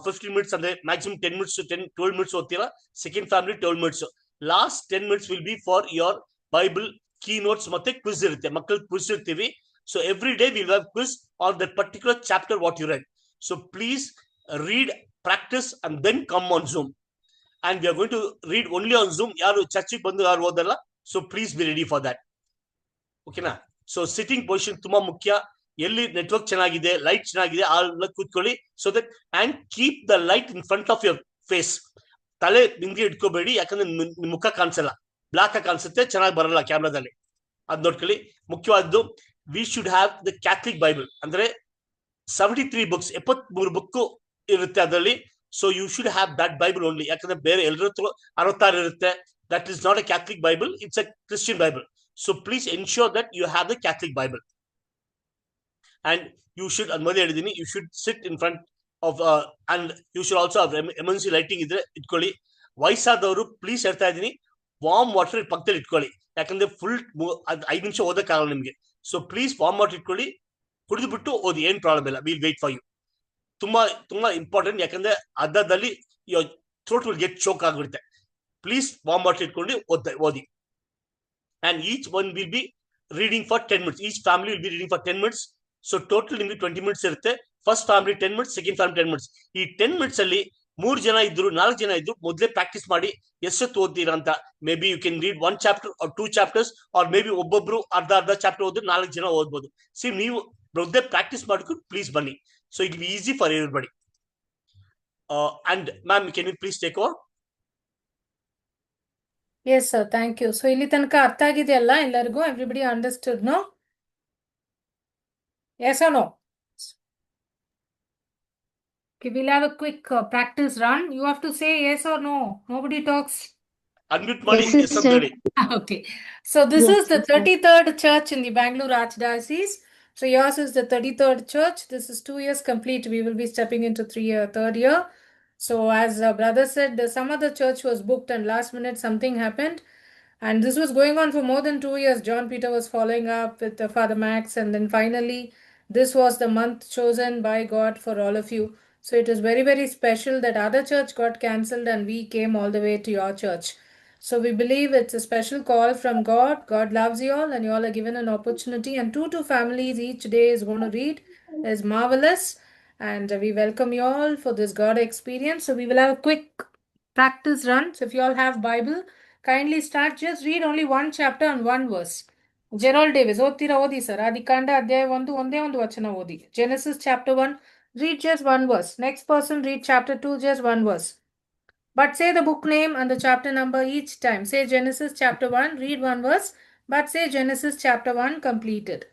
15 ಮಿನಿಟ್ಸ್ ಅಂದ್ರೆ ಮ್ಯಾಕ್ಸಿಮಮ್ 10 ಮಿನಿಟ್ಸ್ 12 ಮಿನಿಟ್ಸ್ ಓದ್ತೀರಾ. Second family 12 minutes. Last 10 minutes will be for your Bible key notes ಮತ್ತೆ quiz ಇರುತ್ತೆ. ಮಕ್ಕಳು ಕ್ವಿಸ್ ಇರ್ತೀವಿ. So every day will have quiz on that particular chapter what you read. So please read, practice and then come on Zoom. And we are going to read only on Zoom. ಯಾರು ಚರ್ಚಿಗೆ ಬಂದು ಯಾರು ಓದಲ್ಲ. So please be ready for that. ಓಕೆನಾ? So sitting position ತುಂಬಾ ಮುಖ್ಯ. ಎಲ್ಲಿ network ಚೆನ್ನಾಗಿದೆ, light ಚೆನ್ನಾಗಿದೆ, ಅಲ್ಲಿ ಕೂತ್ಕೊಳ್ಳಿ. So that and keep the light in front of your face. ತಲೆ ಹಿಂದೆ ಇಟ್ಕೋಬೇಡಿ, ಯಾಕಂದ್ರೆ ಮುಖ ಕಾಣಿಸಲ್ಲ, ಬ್ಲಾಕ್ ಆಗಿ ಕಾಣಿಸುತ್ತೆ, ಚೆನ್ನಾಗಿ ಬರಲ್ಲ ಕ್ಯಾಮ್ರಾದಲ್ಲಿ. ಅದ್ ನೋಡ್ಕೊಳ್ಳಿ. ಮುಖ್ಯವಾದ್ದು we should have the Catholic Bible. ಅಂದ್ರೆ 73 ಬುಕ್ಸ್, 73 ಬುಕ್ ಇರುತ್ತೆ ಅದರಲ್ಲಿ. So you should have that Bible only. ಯಾಕಂದ್ರೆ ಬೇರೆ ಎಲ್ಲರ 66 ಇರುತ್ತೆ. That is not a Catholic Bible, it's a Christian Bible. So please ensure that you have the Catholic Bible. And you should, you should sit in front of, and you should also have emergency lighting idre itkolli. ವಯಸ್ಸಾದವರು please ಹೇಳ್ತಾ ಇದೀನಿ, warm water ಪಕ್ಕದಲ್ಲಿ ಇಟ್ಕೊಳ್ಳಿ. ಯಾಕಂದ್ರೆ full 5 ನಿಮಿಷ ಓದಕ್ಕಾಗಲ್ಲ ನಿಮ್ಗೆ. So please warm water ಇಟ್ಕೊಳ್ಳಿ, ಕುಡಿದು ಬಿಟ್ಟು ಓದಿ, ಏನ್ ಪ್ರಾಬ್ಲಮ್ ಇಲ್ಲ. Will wait for you. ತುಂಬಾ ತುಂಬಾ ಇಂಪಾರ್ಟೆಂಟ್. ಯಾಕಂದ್ರೆ ಅರ್ಧದಲ್ಲಿ ಥ್ರೋಟ್ ವಿಲ್ ಗೆಟ್ ಚೋಕ್ ಆಗಿಬಿಡುತ್ತೆ. ಪ್ಲೀಸ್ ವಾರ್ಮ್ ವಾಟರ್ ಇಟ್ಕೊಂಡು ಓದಿ. And each one will be reading for 10 minutes. Each family will be reading for 10 minutes. So total ನಿಮಗೆ 20 minutes ಇರುತ್ತೆ. First family 10 minutes, second family 10 minutes. ಈ 10 minutes ಅಲ್ಲಿ 3 ಜನ ಇದ್ರು, 4 ಜನ ಇದ್ರು, ಮೊದಲೇ ಪ್ರಾಕ್ಟೀಸ್ ಮಾಡಿ ಎಷ್ಟೊತ್ತು ಓದ್ತೀರಾ ಅಂತ. Maybe you can read 1 chapter or 2 chapters, or maybe ಒಬ್ಬೊಬ್ರು ಅರ್ಧ ಚಾಪ್ಟರ್ ಓದಿದ್ರು 4 ಜನ ಓದ್ಬೋದು. ಸಿ ನೀವು ಮೊದಲೇ ಪ್ರಾಕ್ಟೀಸ್ ಮಾಡ್ಕೊಂಡು ಪ್ಲೀಸ್ ಬನ್ನಿ. So it be easy for everybody. And ma'am, can you please take over?
Yes, sir. Thank you. So, ಇಲ್ಲಿ ತನಕ ಅರ್ಥ ಆಗಿದೆಯಲ್ಲ ಎಲ್ಲರಿಗೂ? Everybody understood, no? Yes or no? Okay, we'll have a quick practice run. You have to say yes or no. Nobody talks.
Unmute ಮಾಡಿ.
Yes,
Yes,
sir.
Okay. So, this
Yes,
is the
sir.
33rd church in the Bangalore Archdiocese. So, yours is the 33rd church. This is 2 years complete. We will be stepping into third year. So, as brother said, some other church was booked and last minute something happened. And this was going on for more than 2 years. John Peter was following up with Father Max. And then finally, this was the month chosen by God for all of you. So, it is very, very special that other church got cancelled and we came all the way to your church. So, we believe it's a special call from God. God loves you all and you all are given an opportunity. And 2 families each day is going to read. Is marvelous. And we welcome you all for this God experience. So, we will have a quick practice run. So, if you all have Bible, kindly start. Just read only 1 chapter and 1 verse. Gerald Davis, ಓದ್ತೀರಾ? ಓದಿ sir. ಆದಿಕಾಂಡ ಅಧ್ಯಾಯ 1 ಒಂದೇ ಒಂದು ವಚನ ಓದಿ. Genesis chapter 1, read just 1 verse. Next person read chapter 2, just 1 verse. But say the book name and the chapter number each time. Say Genesis chapter 1, read 1 verse, but say Genesis chapter 1 completed.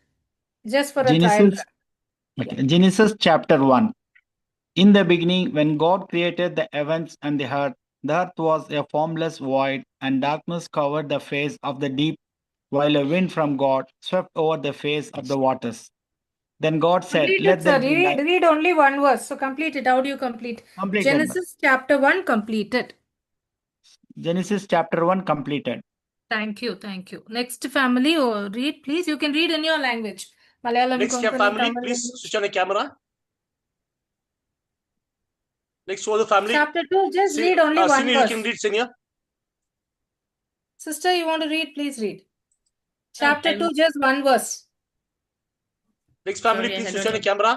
Just for a trial.
Genesis chapter 1. In the beginning, when God created the heavens and the earth was a formless void, and darkness covered the face of the deep, while a wind from God swept over the face of the waters. Then God said,
Complete
"Let
it, sir.
there be light."
Read only 1 verse. So complete it. How do you complete?
Completed.
Genesis chapter 1 completed.
Genesis chapter 1 completed.
Thank you. Thank you. Next family, read please. You can read in your language. Malayalam,
Next
Konkani,
family,
Tamil,
please
English.
switch on the camera. Next for the family.
Chapter 2, just read only 1
Senior, you
verse.
can read, senior.
Sister, you want to read? Please read. Chapter
I'm-
2, just 1 verse.
Next family,
Sorry, I
please
had
switch on
not-
the camera.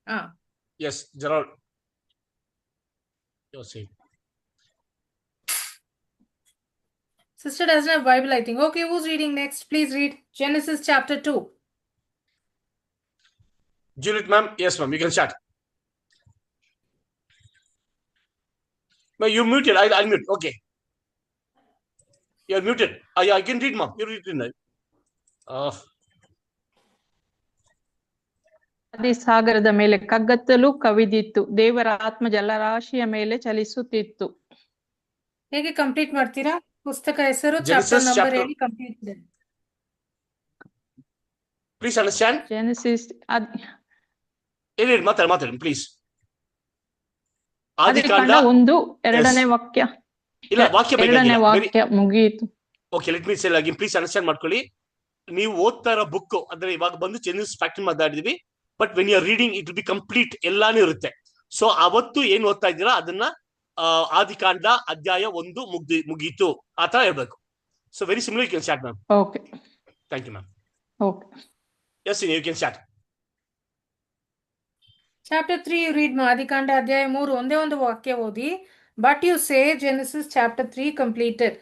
Ah.
Yes, Gerald. You're safe.
Sister doesn't have Bible, I think. Okay, who's reading next? Please read Genesis chapter 2.
Juliet, ma'am. Yes, ma'am. You can start. Ma'am, you muted. I'll mute. Okay. You're muted. Yeah, I can read, ma'am. You read it now.
ನದಿ ಸಾಗರದ ಮೇಲೆ ಕಗ್ಗತ್ತಲು ಕವಿದಿತ್ತು. ದೇವರ ಆತ್ಮ ಜಲರಾಶಿಯ ಮೇಲೆ ಚಲಿಸುತ್ತಿತ್ತು.
ಹೇಗೆ complete ಮಾಡ್ತೀರಾ? ಪುಸ್ತಕ ಹೆಸರು,
Genesis
ಚಾಪ್ಟರ್ ನಂಬರ್
chapter-
ಹೇಳಿ ಕಂಪ್ಲೀಟ್.
Please understand.
ಜೆನೆಸಿಸ್
ಮಾತಾಡಿ ಪ್ಲೀಸ್.
ಆದಿಕಾಂಡ 1 ಎರಡನೇ ವಾಕ್ಯ.
ಇಲ್ಲ, ವಾಕ್ಯ
ಎರಡನೇ ವಾಕ್ಯ ಮುಗಿಯಿತು.
Okay, let me say again. Please understand ಮಾಡ್ಕೊಳ್ಳಿ. ನೀವು ಓದ್ತಾ ಇರೋ ಬುಕ್ ಅಂದ್ರೆ ಇವಾಗ ಬಂದು ಚೆನ್ನೈಸ್ ಫ್ಯಾಕ್ಟರಿ ಮಾತಾಡಿದ್ವಿ. But when you are reading it will be complete, ಎಲ್ಲಾನು ಇರುತ್ತೆ. ಸೊ ಅವತ್ತು ಏನ್ ಓದ್ತಾ ಇದ್ದೀರಾ ಅದನ್ನ ಆದಿಕಾಂಡ ಅಧ್ಯಾಯ 1 ಮುಗೀತು ಆ ತರ ಹೇಳ್ಬೇಕು. So very similar, you can start ma'am.
Okay,
thank you ma'am.
Okay.
Yes, you can start.
Chapter 3 you read ಆದಿಕಾಂಡ ಅಧ್ಯಾಯ 3 ಒಂದೇ ಒಂದು ವಾಕ್ಯ ಓದಿ. But you say Genesis chapter 3 completed.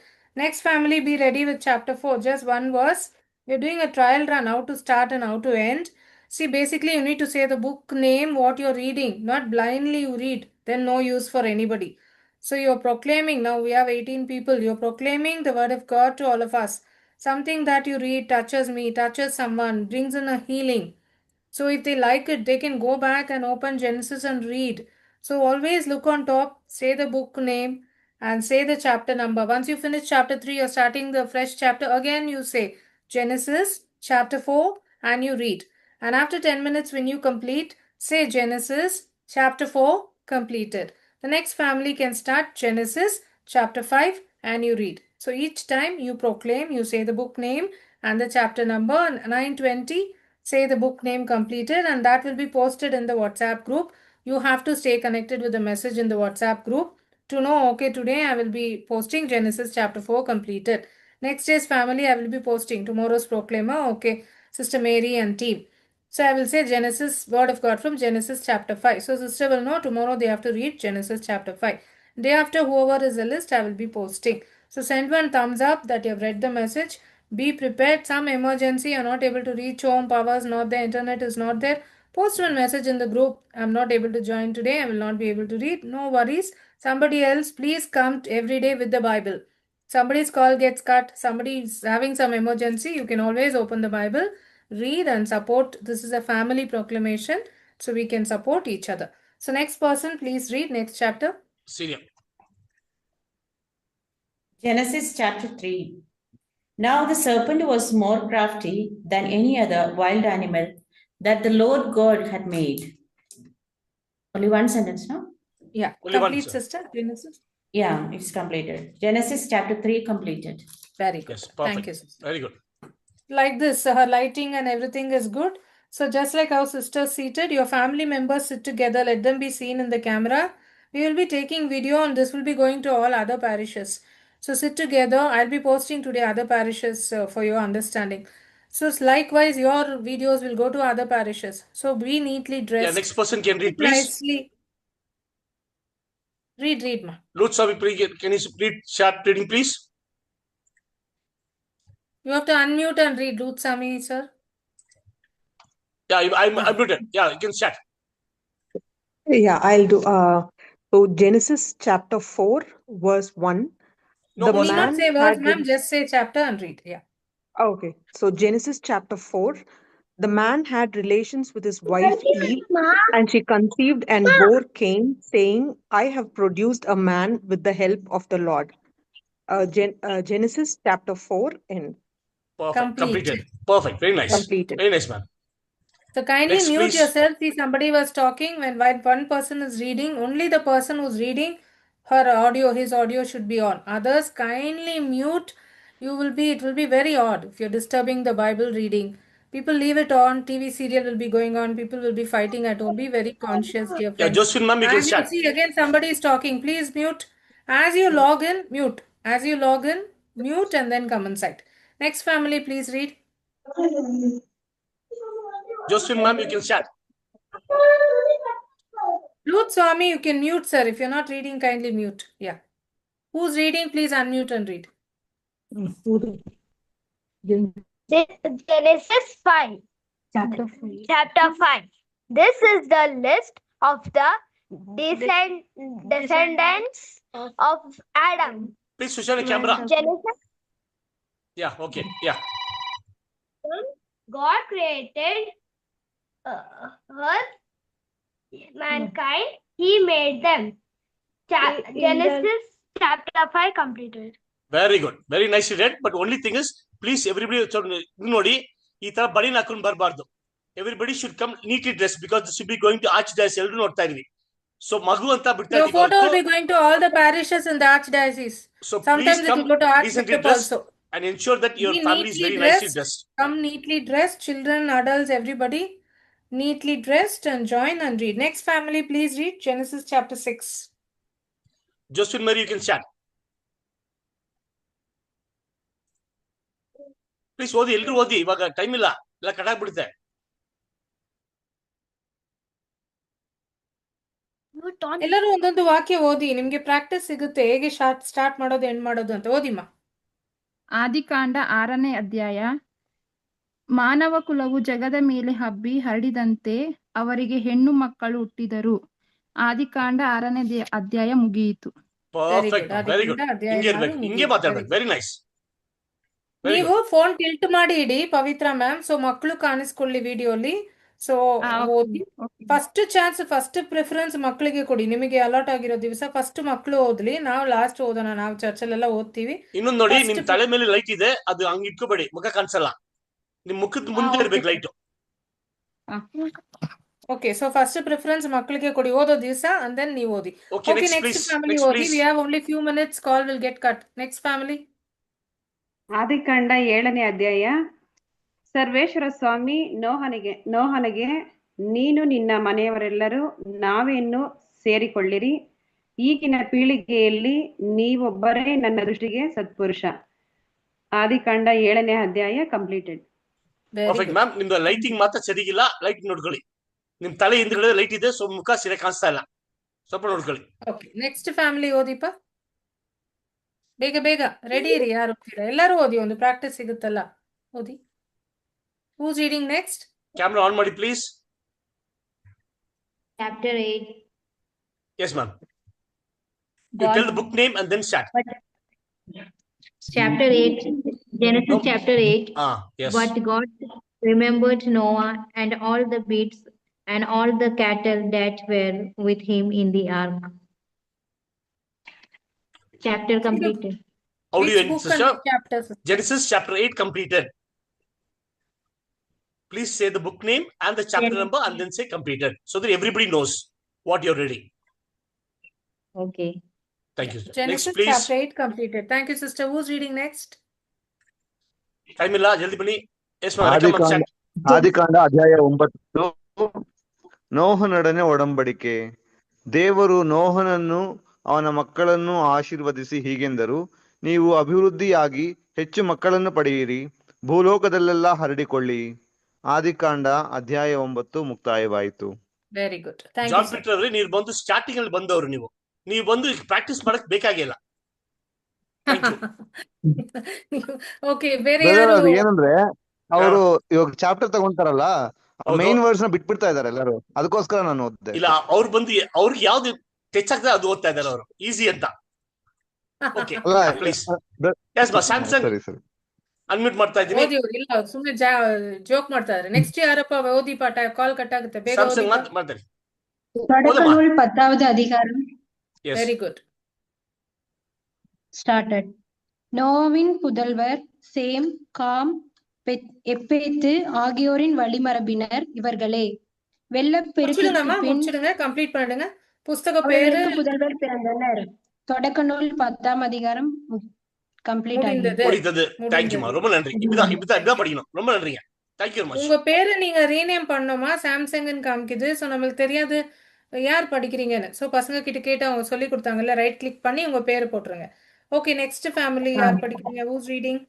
Next family, be ready with chapter 4. Just one verse. We're doing a trial run, how to start and how to end. See, basically you need to say the book name, what you're reading, not blindly you read, then no use for anybody. So you're proclaiming, now we have 18 people, you're proclaiming the word of God to all of us. Something that you read touches me, touches someone, brings in a healing. So if they like it, they can go back and open Genesis and read. So always look on top, say the book name and say the chapter number. Once you finish chapter 3, you're starting the fresh chapter. Again, you say Genesis chapter 4 and you read. And after 10 minutes, when you complete, say Genesis chapter 4 completed. The next family can start Genesis chapter 5 and you read. So each time you proclaim, you say the book name and the chapter number. 9:20, say the book name completed, and that will be posted in the WhatsApp group. You have to stay connected with the message in the WhatsApp group to know, okay, today I will be posting Genesis chapter 4 completed. Next day's family, I will be posting tomorrow's proclaimer, okay, Sister Mary and team. So I will say Genesis, word of God from Genesis chapter 5. So sister will know tomorrow they have to read Genesis chapter 5. Day after, whoever is the list, I will be posting. So send one thumbs up that you have read the message. Be prepared. Some emergency, you're not able to reach home, power is not there, internet is not there. Post one message in the group. I'm not able to join today. I will not be able to read. No worries. Somebody else, please come every day with the Bible. Somebody's call gets cut. Somebody is having some emergency. You can always open the Bible, read and support. This is a family proclamation. So we can support each other. So next person, please read next chapter.
Senior.
Genesis chapter 3. Now the serpent was more crafty than any other wild animal that the Lord God had made. Only one sentence, no?
Yeah,
Only one,
complete
sir.
sister. Genesis.
Yeah, it's completed. Genesis chapter 3 completed.
Very good.
Yes, perfect.
Thank you, sister.
Very good.
Like this, her lighting and everything is good. So just like our sisters seated, your family members sit together, let them be seen in the camera. We will be taking video and this will be going to all other parishes. So sit together. I'll be posting today other parishes for your understanding. So likewise, your videos will go to other parishes. So be neatly
Yeah,
dressed.
next person can read,
Sit
please.
nicely. Read, ma.
Lord Swami, can you read start reading, please?
You have to unmute and read, Lutsami, sir.
Yeah, I'm muted. Yeah, you can start.
Yeah, I'll do. So Genesis chapter 4, verse 1.
No,
The
verse
Need
man
not say words,
had
ma'am. Just say chapter and read. Yeah.
Okay, so Genesis chapter 4. The man had relations with his wife Eve, and she conceived and bore Cain, saying, I have produced a man with the help of the Lord. Genesis chapter 4 end.
Perfect.
Completed.
Completed. Perfect. Very nice.
Completed.
Very nice, ma'am.
So kindly
Next,
mute
please.
yourself. See, somebody was talking while one person is reading. Only the person who's reading, his audio should be on. Others, kindly mute. It will be very odd if you're disturbing the Bible reading. People leave it on. TV serial will be going on. People will be fighting at home. Be very conscious, dear
Yeah,
friends.
Josephine, ma'am, you can
As you
start.
see, again somebody is talking. Please mute. As you log in, mute. As you log in, mute and then come inside. Next family, please read.
Josephine, ma'am, you can start.
Ruth Swami, you can mute, sir. If you're not reading, kindly mute. Yeah. Who's reading, please unmute and read.
Genesis 5. Chapter 5. This is the list of the descendants of Adam.
Please switch on the camera.
Genesis.
Yeah, okay. Yeah.
God created earth, mankind. He made them. Genesis chapter 5 completed.
Very good. Very nicely read. But only thing is, please everybody ನೋಡಿ ಈ ತರ ಬಡಿನ ಹಾಕೊಂಡು ಬರಬಾರ್ದು. Everybody should come neatly dressed because this will be going to Archdiocese. ಎಲ್ಲರೂ ನೋಡ್ತಾ ಇದೀವಿ. So ಮಗು ಅಂತ ಬಿಡ್ತಾ
Your
ಇದೀವಿ.
photo will be going to all the parishes in the Archdiocese.
So
Sometimes
please
it
come
will go to
decently
Archbishop
dressed
also.
and ensure that your
Be
family is
neatly
very nicely
dressed.
dressed.
Come neatly dressed, children, adults, everybody neatly dressed and join and read. Next family, please read Genesis chapter 6.
Josephine Mary, you can start. Please ಓದಿ, ಎಲ್ರು ಓದಿ, ಇವಾಗ time ಇಲ್ಲ, ಎಲ್ಲ ಕಟಾಗ್ಬಿಡುತ್ತೆ.
ಎಲ್ಲರೂ ಒಂದೊಂದು ವಾಕ್ಯ ಓದಿ, ನಿಮ್ಗೆ ಪ್ರಾಕ್ಟೀಸ್ ಸಿಗುತ್ತೆ ಹೇಗೆ ಸ್ಟಾರ್ಟ್ ಮಾಡೋದು ಎಂಡ್ ಮಾಡೋದು ಅಂತ. ಓದಿಮ್ಮ.
ಆದಿಕಾಂಡ 6ನೇ ಅಧ್ಯಾಯ. ಮಾನವ ಕುಲವು ಜಗದ ಮೇಲೆ ಹಬ್ಬಿ ಹರಡಿದಂತೆ ಅವರಿಗೆ ಹೆಣ್ಣು ಮಕ್ಕಳು ಹುಟ್ಟಿದರು. ಆದಿಕಾಂಡ 6ನೇ ಅಧ್ಯಾಯ ಮುಗಿಯಿತು.
Perfect, very good. ಹಿಂಗೆ ಇರ್ಬೇಕು, ಹಿಂಗೆ ಮಾತಾಡ್ಬೇಕು. Very nice.
ನೀವು ಫೋನ್ ಟಿಲ್ಟ್ ಮಾಡಿ ಇಡಿ ಪವಿತ್ರ ಮ್ಯಾಮ್, ಸೊ ಮಕ್ಕಳು ಕಾಣಿಸ್ಕೊಳ್ಳಿ ವಿಡಿಯೋಲಿ. ಸೊ ಓದಿ. ಫಸ್ಟ್ ಚಾನ್ಸ್, ಫಸ್ಟ್ ಪ್ರಿಫರೆನ್ಸ್ ಮಕ್ಕಳಿಗೆ ಕೊಡಿ. ನಿಮಗೆ ಅಲಾಟ್ ಆಗಿರೋ ದಿವಸ ಫಸ್ಟ್ ಮಕ್ಕಳು ಓದ್ಲಿ, ನಾವು ಲಾಸ್ಟ್ ಓದೋಣ. ನಾವು ಚರ್ಚಲ್ಲೆಲ್ಲ ಓದ್ತೀವಿ.
ಇನ್ನೊಂದು ನೋಡಿ, ನಿಮ್ ತಲೆ ಮೇಲೆ ಲೈಟ್ ಇದೆ, ಅದು ಹಂಗ ಇಟ್ಕೋಬೇಡಿ, ಮುಖ ಕಾಣಿಸಲ್ಲ. ನಿಮ್ ಮುಖದ ಮುಂದೆ ಇರ್ಬೇಕು light.
Okay, so first preference ಮಕ್ಕಳಿಗೆ ಕೊಡಿ ಓದೋ ದಿವಸ, ಅಂಡ್ ದೆನ್ ನೀವು ಓದಿ. ಓಕೆ, ನೆಕ್ಸ್ಟ್ ಫ್ಯಾಮಿಲಿ ಓದಿ. We have only few minutes, call will get cut. Next family.
ಆದಿಕಾಂಡ 7ನೇ ಅಧ್ಯಾಯ. ಸರ್ವೇಶ್ವರ ಸ್ವಾಮಿ ನೋಹನಿಗೆ ನೀನು ನಿನ್ನ ಮನೆಯವರೆಲ್ಲರೂ ನಾವೇನು ಸೇರಿಕೊಳ್ಳಿರಿ. ಈಗಿನ ಪೀಳಿಗೆಯಲ್ಲಿ ನೀವೊಬ್ಬರೇ ನನ್ನ ದೃಷ್ಟಿಗೆ ಸತ್ಪುರುಷ. ಆದಿಕಾಂಡ 7ನೇ ಅಧ್ಯಾಯ ಕಂಪ್ಲೀಟೆಡ್.
Perfect ma'am. ನಿಮ್ದು ಲೈಟಿಂಗ್ ಮಾತ್ರ ಸರಿಗಿಲ್ಲ, ಲೈಟ್ ನೋಡ್ಕೊಳ್ಳಿ. ನಿಮ್ ತಲೆ ಹಿಂದ್ಗಡೆ ಲೈಟ್ ಇದೆ, ಸೊ ಮುಖ ಸರಿಯಾಗಿ ಕಾಣಿಸ್ತಾ ಇಲ್ಲ, ಸ್ವಲ್ಪ ನೋಡ್ಕೊಳ್ಳಿ.
ಓಕೆ, ನೆಕ್ಸ್ಟ್ ಫ್ಯಾಮಿಲಿ ಓದಿಪ್ಪ. ಬೇಗ ಬೇಗ ರೆಡಿ ಇರಿ, ಯಾರು ಎಲ್ಲರೂ ಓದಿ, ಒಂದು ಪ್ರಾಕ್ಟೀಸ್ ಸಿಗುತ್ತಲ್ಲ. ಓದಿ. Who's reading next?
Camera on ಮಾಡಿ please.
Chapter 8.
Yes ma'am. You tell the book name and then start.
Chapter 8. Genesis chapter 8.
Yes.
But God remembered Noah and all the beasts and all the cattle that were with him in the ark. Chapter completed.
How do you end,
book
sister?
and chapter?
Genesis chapter 8 completed. Please say the book name and the chapter number and then say completed, so that everybody knows what you're reading.
Okay.
Thank you.
Genesis
Next, please.
chapter 8 completed. Thank you, sister. Who's reading next?
Time illa, jaldi bani. Yes ma'am.
ಆದಿಕಾಂಡ ಅಧ್ಯಾಯ 9. ನೋಹನೊಡನೆ ಒಡಂಬಡಿಕೆ. ದೇವರು ನೋಹನನ್ನು ಅವನ ಮಕ್ಕಳನ್ನು ಆಶೀರ್ವದಿಸಿ ಹೀಗೆಂದರು, ನೀವು ಅಭಿವೃದ್ಧಿಯಾಗಿ ಹೆಚ್ಚು ಮಕ್ಕಳನ್ನು ಪಡೆಯಿರಿ, ಭೂಲೋಕದಲ್ಲೆಲ್ಲ ಹರಡಿಕೊಳ್ಳಿ. ಆದಿಕಾಂಡ ಅಧ್ಯಾಯ 9 ಮುಕ್ತಾಯವಾಯಿತು.
Very good.
ಜಾನ್ ಪೀಟರ್ ಅವರೇ, ನೀವು ಬಂದು ಸ್ಟಾರ್ಟಿಂಗ್ ಅಲ್ಲಿ ಬಂದವರು, ನೀವು ಬಂದು ಪ್ರಾಕ್ಟೀಸ್ ಮಾಡಕ್ ಬೇಕಾಗಿಲ್ಲ.
ಓಕೆ, ಬೇರೆ
ಏನಂದ್ರೆ ಅವರು ಇವಾಗ ಚಾಪ್ಟರ್ ತಗೊಂತಾರಲ್ಲ, ಮೈನ್ ವರ್ಡ್ಸ್ ನ ಬಿಟ್ಬಿಡ್ತಾ ಇದಾರೆ ಎಲ್ಲರೂ, ಅದಕ್ಕೋಸ್ಕರ ನಾನು ಓದಿದೆ.
ಇಲ್ಲ, ಅವ್ರು ಬಂದು ಅವ್ರಿಗೆ ಯಾವ್ದು ಟಚ್ ಆಗ್ತದೆ ಅದು ಓದ್ತಾ ಇದಾರೆ ಅವರು, ಈಸಿ ಅಂತ. Okay please. ಎಸ್ ಬಾ, ಸ್ಯಾಮ್ಸಂಗ್ ಅನ್ಮ್ಯೂಟ್ ಮಾಡ್ತಾ ಇದ್ದೀನಿ.
ಇಲ್ಲ, ಸುಮ್ಮನೆ ಜೋಕ್ ಮಾಡ್ತಾ ಇದ್ದಾರೆ. ನೆಕ್ಸ್ಟ್ ಯಾರಪ್ಪ ಓದಿ ಪಾಠ, ಕಾಲ್ ಕಟ್ ಆಗುತ್ತೆ. ಬೇಗ
ಸ್ಯಾಮ್ಸಂಗ್ ಮಾತಾಡಿ.
தொடக்கநூல் 10வது அதிகாரம்.
Very good.
ஸ்டார்டட். நோவாவின் புதல்வர் சேம், காம், எப்பேத்து ஆகியோரின் வழிமரபினர் இவர்களே. வெள்ளப்பெருக்கிற்கு
பின் கம்ப்ளீட் பண்ணிடுங்க. புத்தக பேரு
புதல்வர் பிறந்தனர். தொடக்கநூல் 10ஆம் அதிகாரம் கம்ப்ளீட்
ஆகிவிட்டது. Thank you மா, ரொம்ப நன்றி. இப்பதான் படிக்கணும். ரொம்ப நன்றிங்க. Thank you very much.
உங்க பேரை நீங்க ரீநேம் பண்ணோமா? சாம்சங்னு காமிக்குது. சோ நமக்கு தெரியாது யார் படிக்கிறீங்கன்னு. சோ பசங்க கிட்ட கேட்டு அவங்க சொல்லி கொடுத்தாங்கல்ல, ரைட் கிளிக் பண்ணி உங்க பேரை போட்டுருங்க. ஓகே, நெக்ஸ்ட் ஃபேமிலி யார் படிக்கிறீங்க? Who's reading?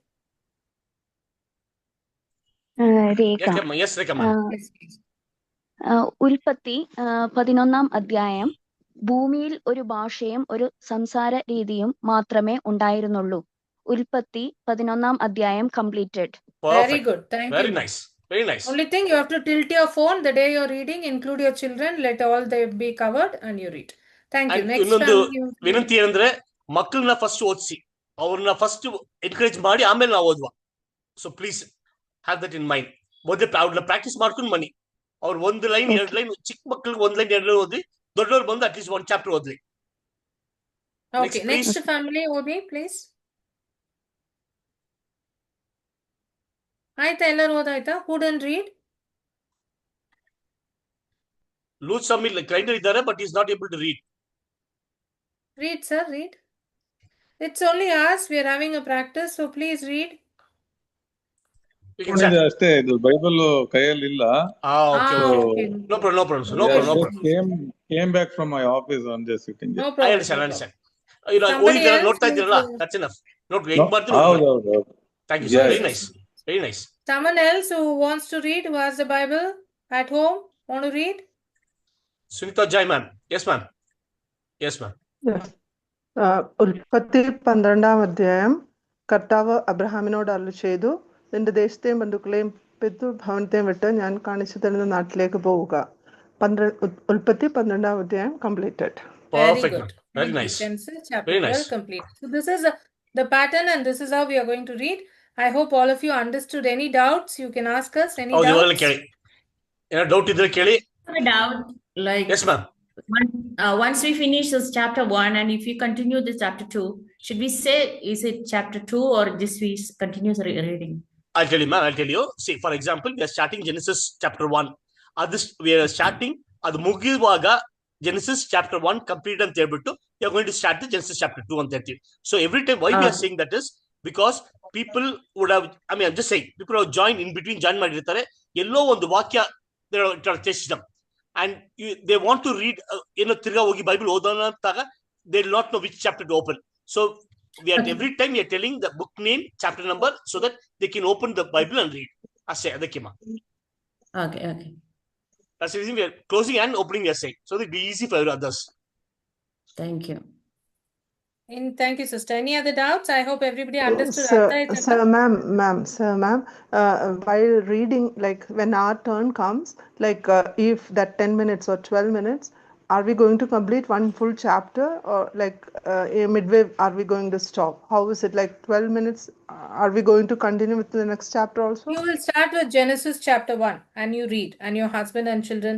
രേഖ. ഉൽപ്പത്തി 11-ാം അധ്യായം. ഭൂമിയിൽ ഒരു ഭാഷയും ഒരു സംസാര രീതിയും മാത്രമേ ഉണ്ടായിരുന്നുള്ളൂ. ഉൽപ്പത്തി 11-ാം അധ്യായം completed.
Very
Perfect.
good. Thank
Very
you.
nice. Very nice.
Only thing you have to tilt your phone the day you're reading, include your children, let all they be covered, and you read. Thank you.
And
Next
ಇನ್ನೊಂದು
family.
ವಿನಂತಿ ಏನಂದ್ರೆ ಮಕ್ಕಳನ್ನ first ಓದಿಸಿ, ಅವ್ರನ್ನ first encourage ಮಾಡಿ ಆಮೇಲೆ ನಾವು ಓದುವ. So please have that in mind. ಮೊದಲೇ ಅವ್ರನ್ನ ಪ್ರಾಕ್ಟೀಸ್ ಮಾಡ್ಕೊಂಡು ಬನ್ನಿ. ಅವ್ರು ಒಂದು ಲೈನ್ ಎರಡು ಲೈನ್, ಚಿಕ್ಕ ಮಕ್ಕಳಿಗೆ ಒಂದ್ ಲೈನ್ ಎರಡು ಲೈನ್ ಓದಿ, ದೊಡ್ಡವ್ರು ಬಂದು ಅಟ್ಲೀಸ್ಟ್ ಒಂದು ಚಾಪ್ಟರ್ ಓದ್ಲಿ.
Okay, next family, Obi, please. ಆಯ್ತಾ, ಎಲ್ಲರೂ ಓದಾಯ್ತಾ? Who didn't read?
Loose some grinder ಇದ್ದಾರೆ, but is not able to read.
Read, sir, read. It's only us. We are having a practice, so please read.
ಅಷ್ಟೇ, ಇದು Bible ಕೈಯಲ್ಲಿ ಇಲ್ಲ.
No problem.
Came back from my office. I'm just sitting there.
No problem.
I understand. ನೋಡ್ತಾ ಇದ್ದೀರಲ್ಲ, that's enough. ನೋಡಿ ಹೆಂಗ್ ಮಾಡ್ತೀವಿ.
ಹೌದು.
Thank you, sir. Very nice.
Someone else who wants to read, who has the Bible at home, want to read?
Sunita Jai, ma'am. Yes, ma'am.
ഉൽപ്പത്തി 12-ാം അധ്യായം. കർത്താവ് അബ്രഹാമിനോട് അരുളി ചെയ്തു, നിന്റെ ദേശത്തെയും ബന്ധുക്കളെയും പിതൃഭവനത്തെയും വിട്ട് ഞാൻ കാണിച്ചു തരുന്ന നാട്ടിലേക്ക് പോവുക. ഉൽപ്പത്തി 12-ാം അധ്യായം completed.
Perfect.
Very good.
Very nice.
Genesis chapter
Very
12
nice.
complete. So this is the pattern, and this is how we are going to read. I hope all of you understood. Any doubts, you can ask us. Any
ಹೌದು, ಇವಾಗಲೇ
doubts?
ಕೇಳಿ. ಏನೋ doubt ಇದ್ರೆ ಕೇಳಿ.
A doubt, like
Yes, ma'am.
once we finish this chapter 1 and if we continue this chapter 2, should we say is it chapter 2 or this we continue reading?
I'll tell you, ma'am. I'll tell you. See, for example, we are starting Genesis chapter 1. We are starting, ಅದು ಮುಗಿಯುವಾಗ Genesis chapter 1 complete ಅಂತ ಹೇಳ್ಬಿಟ್ಟು we are going to start the Genesis chapter 2 ಅಂತ ಹೇಳ್ತೀವಿ. So every time why we are saying that is because people would have, I'm just saying, people have joined in between, join ಮಾಡಿರ್ತಾರೆ, ಎಲ್ಲೋ ಒಂದು ವಾಕ್ಯ test them and they want to read, ಏನೋ ತಿರ್ಗಾ ಹೋಗಿ Bible ಓದೋಣ ಅಂತಾಗ they will not know which chapter to open. So we are every time we are telling the book name, chapter number, so that they can open the Bible and read. ಅಷ್ಟೇ, ಅದಕ್ಕೆ ಮಾ.
Okay.
That's the reason we are closing and opening essay, so that it will be easy for others.
Thank you.
Thank you, sister. Any other doubts? I hope everybody understood.
Sir, ma'am, while reading, like when our turn comes, like if that 10 minutes or 12 minutes, are we going to complete one full chapter, or like midway are we going to stop? How is it, like 12 minutes? Are we going to continue with the next chapter also?
You will start with Genesis chapter 1 and you read, and your husband and children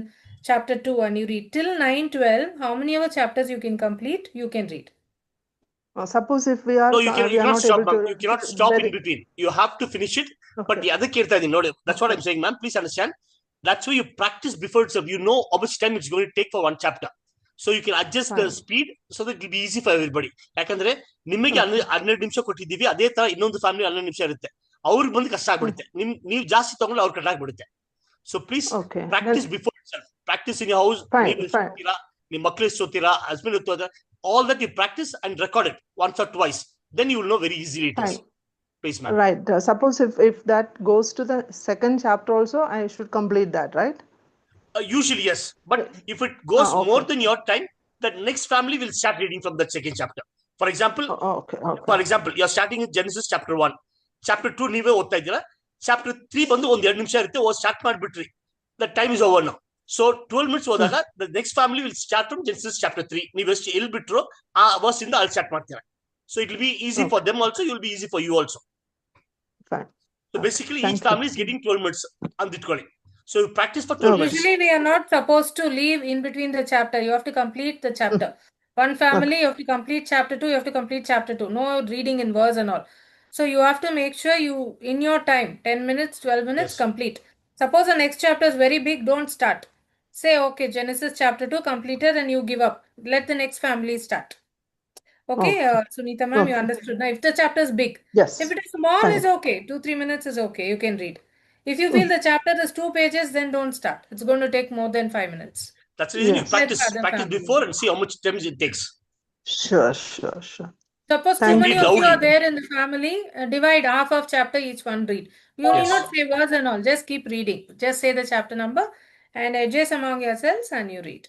chapter 2 and you read till 9-12. How many other chapters you can complete? You can read.
Suppose if we are,
No, you cannot stop, ma'am. You cannot stop in
very-
between. You have to finish it. But the other ಕೇಳ್ತಾ ಇದೀನಿ ನೋಡಿ. That's what I'm saying, ma'am. Please understand. That's why you practice before itself. You know how much time it's going to take for one chapter. So you can adjust the speed so that it will be easy for everybody. ಯಾಕಂದ್ರೆ ನಿಮಗೆ 12 ನಿಮಿಷ ಕೊಟ್ಟಿದ್ದೀವಿ, ಅದೇ ತರ ಇನ್ನೊಂದು family 12 ನಿಮಿಷ ಇರುತ್ತೆ. ಅವ್ರಿಗೆ ಬಂದು ಕಷ್ಟ ಆಗ್ಬಿಡುತ್ತೆ. ನೀವು ಜಾಸ್ತಿ ತಗೊಂಡ್ರೆ ಅವ್ರು ಕಟ್ ಆಗ್ಬಿಡುತ್ತೆ. So please practice before itself. Practice in your house. ನೀವು ಓದ್ತೀರಾ, ನಿಮ್ಮ ಮಕ್ಕಳು ಓದ್ತೀರಾ, ಹಸ್ಬೆಂಡ್ ಓದ್ತಾರೆ. All that you practice and record it once or twice. Then you will know very easily it is. Please, ma'am.
Right. Suppose if that goes to the second chapter also, I should complete that, right?
Usually, yes. But if it goes more than your time, the next family will start reading from that second chapter. For example, you're starting in Genesis chapter 1. Chapter 2, ನೀವೇ ಓದ್ತಾ ಇದ್ದೀರಾ. Chapter 3 ಬಂದು ಒಂದ್ 2 ನಿಮಿಷ ಇರುತ್ತೆ, start ಮಾಡ್ಬಿಟ್ರಿ. The time is over now. So 12 minutes ಹೋದಾಗ the next family will start from Genesis chapter 3. ನೀವು ಎಷ್ಟು ಎಲ್ಲಿ ಬಿಟ್ರು ಆ ವರ್ಸ್ ಇಂದ ಅಲ್ಲಿ ಸ್ಟಾರ್ಟ್ ಮಾಡ್ತೀರಾ. So it will be easy for them also, it will be easy for you also.
Fine.
So basically each family is getting 12 minutes ಅಂದಿಟ್ಕೊಳ್ಳಿ. So you practice for 12 minutes.
Usually we are not supposed to leave in between the chapter. You have to complete the chapter. One family, you have to complete chapter 2, you have to complete chapter 2. No reading in verse and all. So you have to make sure you, in your time, 10 minutes, 12 minutes, complete. Suppose the next chapter is very big, don't start. Say, okay, Genesis chapter 2 completed and you give up. Let the next family start. Okay, Sunita ma'am, you understood. Now, if the chapter is big, if it is small, is okay. 2-3 minutes is okay. You can read. If you feel the chapter is 2 pages, then don't start. It's going to take more than 5 minutes.
That's the reason you practice before and see how much time it takes.
Sure.
Suppose too many of you are there in the family, divide half of chapter, each one read. You need not say words and all. Just keep reading. Just say the chapter number and adjust among yourselves and you read.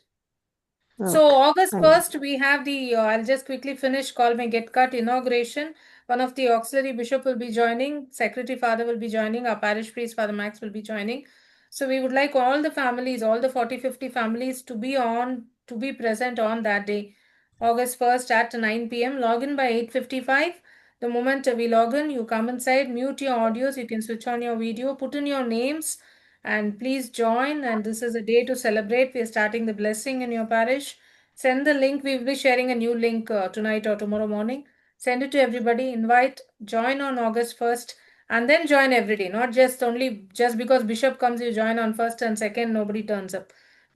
So August 1st, we have the, I'll just quickly finish, Call Me Get Cut inauguration. One of the auxiliary bishop will be joining, secretary father will be joining, our parish priest, Father Max, will be joining. So we would like all the families, all the 40-50 families to be present on that day, August 1st at 9 p.m. Log in by 8:55. The moment we log in, you come inside, mute your audios, you can switch on your video, put in your names, and please join. And this is a day to celebrate. We are starting the blessing in your parish. Send the link. We will be sharing a new link tonight or tomorrow morning. Send it to everybody. Invite, join on August 1st, and then join every day. Not just because Bishop comes, you join on 1st and 2nd, nobody turns up.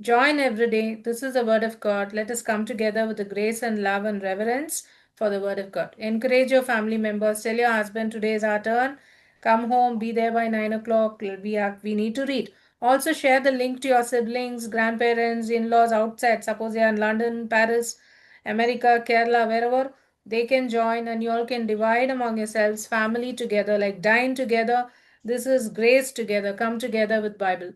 Join every day. This is the word of God. Let us come together with the grace and love and reverence for the word of God. Encourage your family members. Tell your husband, today is our turn. Come home, be there by 9 o'clock. We need to read. Also share the link to your siblings, grandparents, in-laws outside. Suppose they are in London, Paris, America, Kerala, wherever. They can join and you all can divide among yourselves, family together, like dine together. This is grace together. Come together with Bible.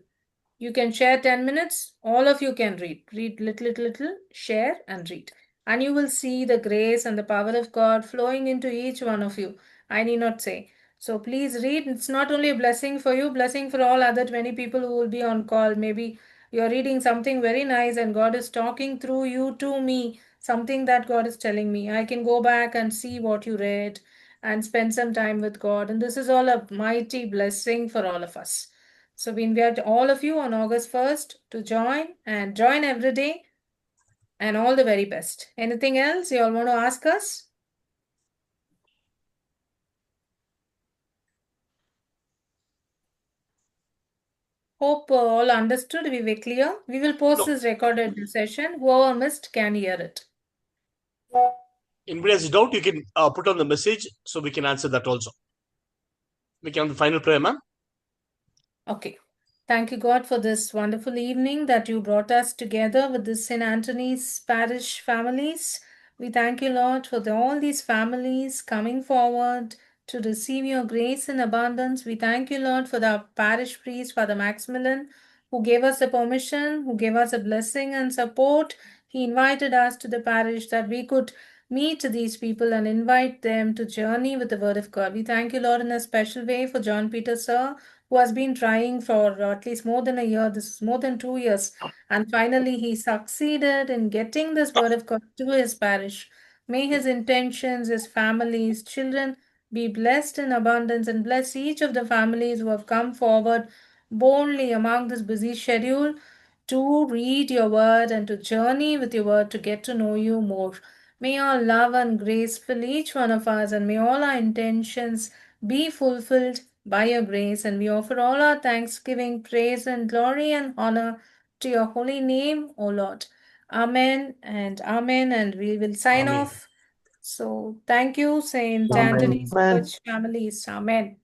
You can share 10 minutes. All of you can read. Read little, share and read. And you will see the grace and the power of God flowing into each one of you. I need not say. So please read. It's not only a blessing for you, blessing for all other 20 people who will be on call. Maybe you're reading something very nice and God is talking through you to me, something that God is telling me. I can go back and see what you read and spend some time with God. And this is all a mighty blessing for all of us. So we invite all of you on August 1st to join and join every day, and all the very best. Anything else you all want to ask us? Hope all understood. We were clear. We will post this recorded session. Whoever missed can hear it.
Anybody has a doubt, you can put on the message so we can answer that also. We can have the final prayer, ma'am.
Okay. Thank you, God, for this wonderful evening that you brought us together with the St. Anthony's Parish families. We thank you, Lord, for all these families coming forward to receive your grace in abundance. We thank you, Lord, for the parish priest, Father Maximilian, who gave us the permission, who gave us a blessing and support. He invited us to the parish that we could meet these people and invite them to journey with the Word of God. We thank you, Lord, in a special way for John Peter, sir, who has been trying for at least more than a year. This is more than 2 years. And finally, he succeeded in getting this Word of God to his parish. May his intentions, his family, his children be blessed in abundance, and bless each of the families who have come forward boldly among this busy schedule to read your word and to journey with your word to get to know you more. May your love and grace fill each one of us, and may all our intentions be fulfilled by your grace. And we offer all our thanksgiving, praise, and glory and honor to your holy name, O Lord. Amen and amen. And we will sign
Amen.
off. So thank you, Saint
Amen.
Anthony's
Amen.
Church families. Amen.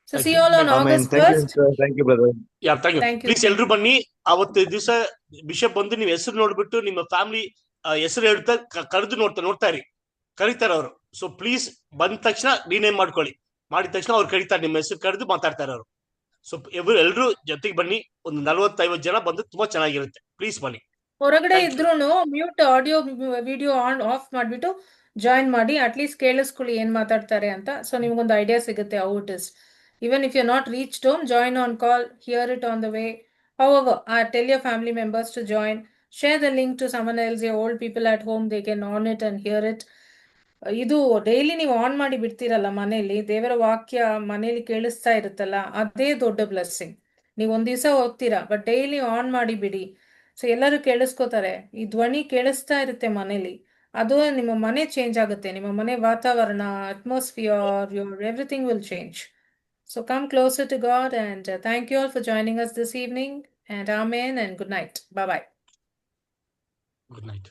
So
Thank
see
you.
you all on
Thank you.
Amen.
August
Thank you,
1st.
sir. Thank you, brother.
Yeah thank you.
Thank you.
Please ಎಲ್ರು ಬನ್ನಿ. ಅವತ್ತು ದಿವಸ bishop ಬಂದು ನೀವು ಹೆಸರು ನೋಡ್ಬಿಟ್ಟು ನಿಮ್ಮ family ಹೆಸರು ಹೇಳ್ತಾ ಕರೆದು ನೋಡ್ತಾ ಇರಿ. ಕರೀತಾರೆ ಅವರು. ಸೊ ಪ್ಲೀಸ್ ಬಂದ ತಕ್ಷಣ ರಿನೇಮ್ ಮಾಡ್ಕೊಳ್ಳಿ. ಮಾಡಿದ ತಕ್ಷಣ ಅವ್ರು ಕರೀತಾರೆ, ನಿಮ್ಮ ಹೆಸರು ಕರೆದು ಮಾತಾಡ್ತಾರೆ ಅವರು. ಸೊ ಎಲ್ರು ಜೊತೆಗೆ ಬನ್ನಿ. ಒಂದು 40-50 ಜನ ಬಂದು ತುಂಬಾ ಚೆನ್ನಾಗಿರುತ್ತೆ. ಪ್ಲೀಸ್ ಬನ್ನಿ.
ಹೊರಗಡೆ
Thank you.
ಇದ್ರೂನು ಮ್ಯೂಟ್ ಆಡಿಯೋ ವಿಡಿಯೋ ಆಫ್ ಮಾಡ್ಬಿಟ್ಟು ಜಾಯಿನ್ ಮಾಡಿ, ಅಟ್ಲೀಸ್ಟ್ ಕೇಳಿಸ್ಕೊಳ್ಳಿ ಏನ್ ಮಾತಾಡ್ತಾರೆ ಅಂತ. ಸೊ ನಿಮ್ಗೊಂದು ಐಡಿಯಾ ಸಿಗುತ್ತೆ how it is. Even if you're not reached home, join on call, hear it on the way. However, tell your family members to join. Share the link to someone else, your old people at home, they can on it and hear it. ಇದು daily ನೀವು on ಮಾಡಿ ಬಿಡ್ತೀರಲ್ಲ ಮನೆಯಲ್ಲಿ, ದೇವರ ವಾಕ್ಯ ಮನೆಯಲ್ಲಿ ಕೇಳಿಸ್ತಾ ಇರುತ್ತಲ್ಲ, ಅದೇ ದೊಡ್ಡ ಬ್ಲೆಸ್ಸಿಂಗ್. ನೀವು ಒಂದ್ ದಿವಸ ಓದ್ತೀರಾ, ಬಟ್ ಡೈಲಿ ಆನ್ ಮಾಡಿ ಬಿಡಿ. ಸೊ ಎಲ್ಲರೂ ಕೇಳಿಸ್ಕೋತಾರೆ, ಈ ಧ್ವನಿ ಕೇಳಿಸ್ತಾ ಇರುತ್ತೆ ಮನೇಲಿ. ಅದು ನಿಮ್ಮ ಮನೆ ಚೇಂಜ್ ಆಗುತ್ತೆ, ನಿಮ್ಮ ಮನೆ ವಾತಾವರಣ, atmosphere, your everything will change. So come closer to God, and thank you all for joining us this evening, and amen and good night. Bye-bye.
Good night.